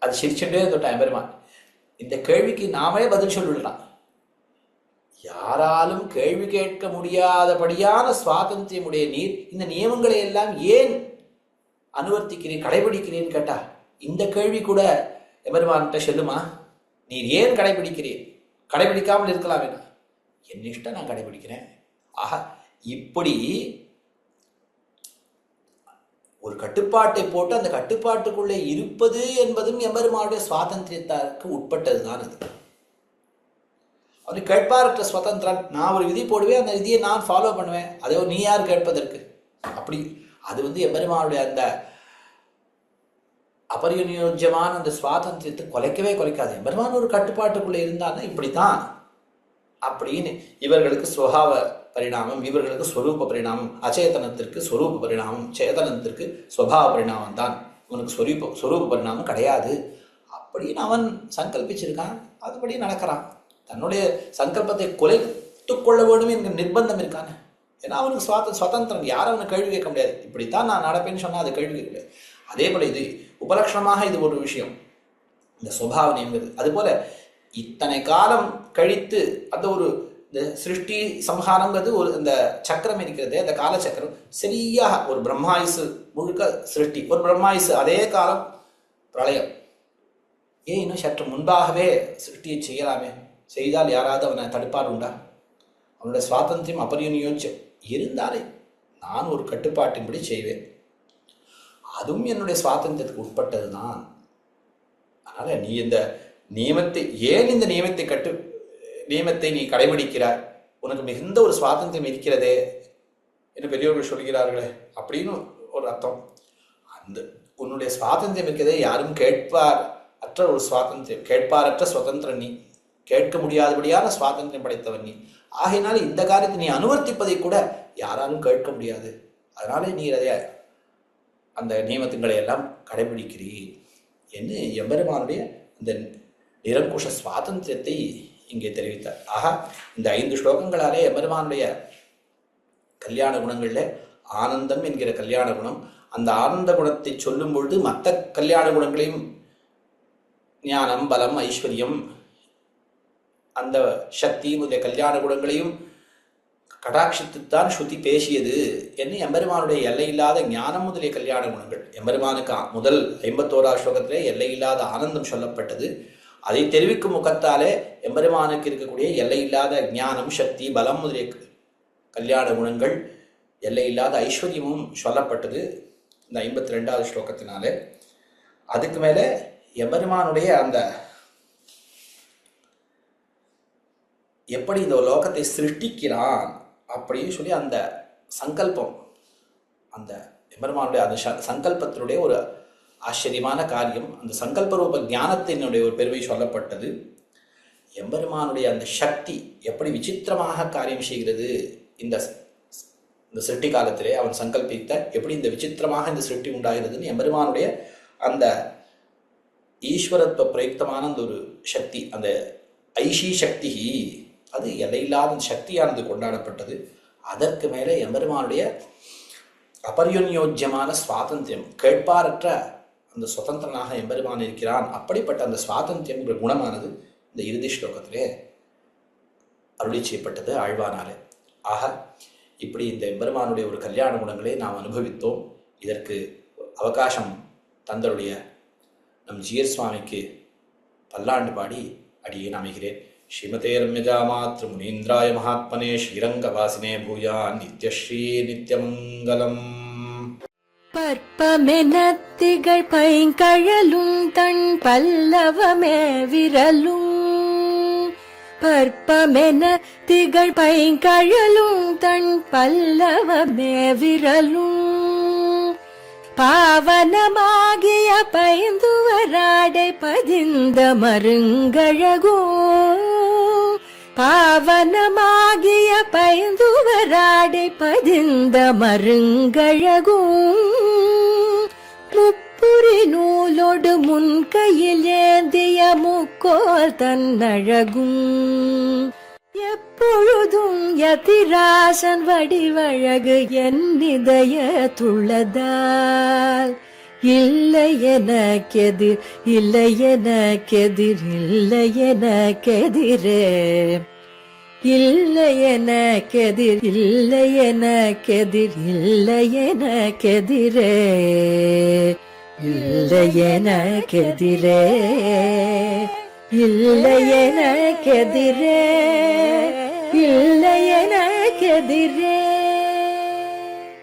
அது சிரிச்சுட்டே தொட்டான் பெருமான். இந்த கேள்விக்கு நாமே பதில் சொல்லிடலாம். யாராலும் கேள்வி கேட்க முடியாதபடியான சுவாதந்தியமுடைய நீர் இந்த நியமங்களை எல்லாம் ஏன் அனுவர்த்திக்கிறீர், கடைபிடிக்கிறேன்னு கேட்டா இந்த கேள்வி கூட எம்பெருமான்கிட்ட செல்லுமா? நீர் ஏன் கடைபிடிக்கிறீர்? கடைபிடிக்காமல் இருக்கலாம் என்ன? என் இஷ்டம் நான் கடைபிடிக்கிறேன். ஆக இப்படி ஒரு கட்டுப்பாட்டை போட்டு அந்த கட்டுப்பாட்டுக்குள்ளே இருப்பது என்பதும் எம்பெருமானுடைய சுவாதந்திரத்திற்கு உட்பட்டதுதான். அது அவரு கேட்பார்கிட்ட சுதந்திரன். நான் ஒரு விதி போடுவேன், அந்த விதியை நான் ஃபாலோ பண்ணுவேன். அதே நீ யார் கேட்பதற்கு? அப்படி அது எம்பெருமானுடைய அந்த அபரியனியோஜ்யமான அந்த சுவாதந்திரத்தை குலைக்கவே குலைக்காது. எம்பெருமான் ஒரு கட்டுப்பாட்டுக்குள்ளே இருந்தான்னா இப்படித்தான் அப்படின்னு. இவர்களுக்கு சுபாவ பரிணாமம், இவர்களுக்கு ஸ்வரூப பரிணாமம், அச்சேதனத்திற்கு ஸ்வரூப பரிணாமம், சேதனத்திற்கு ஸ்வபாவ பரிணாமம் தான். இவனுக்கு ஸ்வரூப பரிணாமம் கிடையாது அப்படின்னு அவன் சங்கல்பிச்சிருக்கான். அதுபடி நடக்கிறான். தன்னுடைய சங்கல்பத்தை குலைத்து கொள்ள வேண்டும் என்கிற நிர்பந்தம் இருக்கான. ஏன்னா அவனுக்கு சுதந்திரம், யாரும் அவனை கேள்வி கேட்க முடியாது. இப்படித்தான் நான் நடப்பேன்னு சொன்னா அது கேள்வி கேட்க முடியாது. அதே போல இது உபலட்சணமாக இது ஒரு விஷயம், இந்த சுபாவனைங்கிறது. அதுபோல இத்தனை காலம் கழித்து அந்த ஒரு இந்த சிருஷ்டி சம்ஹாரங்கிறது ஒரு இந்த சக்கரம் இருக்கிறது, அந்த காலச்சக்கரம் சரியாக ஒரு பிரம்மாயுசு முழுக்க சிருஷ்டி, ஒரு பிரம்மாயுசு அதே காலம் பிரளயம். ஏன் இன்னும் சற்று முன்பாகவே சிருஷ்டியை செய்யலாமே, செய்தால் யாராவது அவனை தடுப்பார் உண்டா? அவனுடைய சுவாதந்திரம் அபரியனியோஜ்யம் இருந்தாலே நான் ஒரு கட்டுப்பாட்டின்படி செய்வேன், அதுவும் என்னுடைய சுவாதந்திரத்துக்கு உட்பட்டது தான். அதனால நீ இந்த நியமத்தை ஏன் இந்த நியமத்தை நீ கடைபிடிக்கிறாய், உனக்கு மிகுந்த ஒரு சுவாதந்திரம் இருக்கிறதே என்று பெரியவர்கள் சொல்கிறார்களே அப்படின்னு ஒரு அர்த்தம். அந்த உன்னுடைய சுவாதந்திரம் இருக்கிறதே யாரும் கேட்பார் அற்ற ஒரு சுவாதந்திரம், கேட்பாரற்ற சுதந்திரம். நீ கேட்க முடியாதபடியான சுவாதந்திரம் படைத்தவன் நீ. ஆகையினால் இந்த காரியத்தை நீ அனுவர்த்திப்பதை கூட யாராலும் கேட்க முடியாது. அதனாலே நீ அதை அந்த நியமத்துங்களை எல்லாம் கடைபிடிக்கிறீர் என்று எம்பெருமானுடைய இந்த நிரங்குஷ சுவாதந்திரத்தை இங்கே தெரிவித்தார். ஆக இந்த 5 ஸ்லோகங்களாலே எம்பெருமானுடைய கல்யாண குணங்கள்ல ஆனந்தம் என்கிற கல்யாண குணம், அந்த ஆனந்த குணத்தை சொல்லும் பொழுது மற்ற கல்யாண குணங்களையும் ஞானம், பலம், ஐஸ்வர்யம், அந்த சக்தி முதலிய கல்யாண குணங்களையும் கடாட்சித்துத்தான் ஸ்ருதி பேசியது என்று எம்பெருமானுடைய எல்லையில்லாத ஞானம் முதலிய கல்யாண குணங்கள். எம்பெருமானுக்கு முதல் 51ஆம் ஸ்லோகத்திலே எல்லையில்லாத ஆனந்தம் சொல்லப்பட்டது. அதை தெரிவிக்கும் முகத்தாலே எம்பெருமானுக்கு இருக்கக்கூடிய எல்லையில்லாத ஞானம், சக்தி, பலம் முதலிய கல்யாண குணங்கள், எல்லையில்லாத ஐஸ்வர்யமும் சொல்லப்பட்டது இந்த 52ஆவது ஸ்லோகத்தினாலே. அதுக்கு மேலே எம்பெருமானுடைய அந்த எப்படி இந்த லோகத்தை சிருஷ்டிக்கிறான் அப்படின்னு சொல்லி அந்த சங்கல்பம், அந்த எம்பெருமானுடைய அந்த சங்கல்பத்தினுடைய ஒரு ஆச்சரியமான காரியம், அந்த சங்கல்ப ரூப ஞானத்தினுடைய ஒரு பெருமை சொல்லப்பட்டது. எம்பெருமானுடைய அந்த சக்தி எப்படி விசித்திரமாக காரியம் செய்கிறது. இந்த சிருஷ்டி காலத்திலே அவன் சங்கல்பித்த எப்படி இந்த விசித்திரமாக இந்த சிருஷ்டி உண்டாகிறதுன்னு எம்பெருமானுடைய அந்த ஈஸ்வரத்துவ பிரயுக்தமான அந்த ஒரு சக்தி, அந்த ஐஷி சக்தி, அது எல்லையில்லாத சக்தியானது கொண்டாடப்பட்டது. அதற்கு மேலே எம்பெருமானுடைய அபரியோன்யோஜ்யமான சுவாதந்திரம், கேட்பாரற்ற அந்த சுதந்திரனாக எம்பெருமான் இருக்கிறான். அப்படிப்பட்ட அந்த சுவாதந்திரம் குணமானது இந்த இறுதி ஸ்லோகத்திலே அருளி செய்யப்பட்டது ஆழ்வானாலே. ஆக இப்படி இந்த எம்பெருமானுடைய ஒரு கல்யாண குணங்களை நாம் அனுபவித்தோம். இதற்கு அவகாசம் தந்தருடைய நம் ஜியர் சுவாமிக்கு பல்லாண்டு பாடி அடியேன் அமைகிறேன். ஸ்ரீமதே ரம்யஜா மாத்ரு முனீந்திராய மகாத்மனே ஸ்ரீரங்கவாசினே பூயா நித்யஸ்ரீ நித்யமங்கலம். பற்பமெனத்திகள் பைங்கழலும் தன் பல்லவமே விரலும், பற்பமென திகழ் பைங்கழலும் தன் பல்லவமே விரலும், பாவனமாகிய பைந்துவராடை பதிந்த மருங்கழகும், பாவனமாகிய பைந்துவராடை பதிந்த மருங்கழகும், முப்புரி நூலோடு முன்கையில் ஏந்திய முக்கோல் தன்னழகும், எப்பொழுதும் யதிராசன் வடிவழகு என் இதயத்துள்ளதால், இல்லை எனக்கெதிர் இல்லை எனக்கெதிர் இல்லை எனக்கெதிரே, இல்லை எனக்கெதிர் இல்லை எனக்கெதிர் இல்லை எனக்கெதிரே, இல்லை எனக்கெதிரே, இல்லை எனக்கெதிரே, இல்லை எனக்கெதிரே.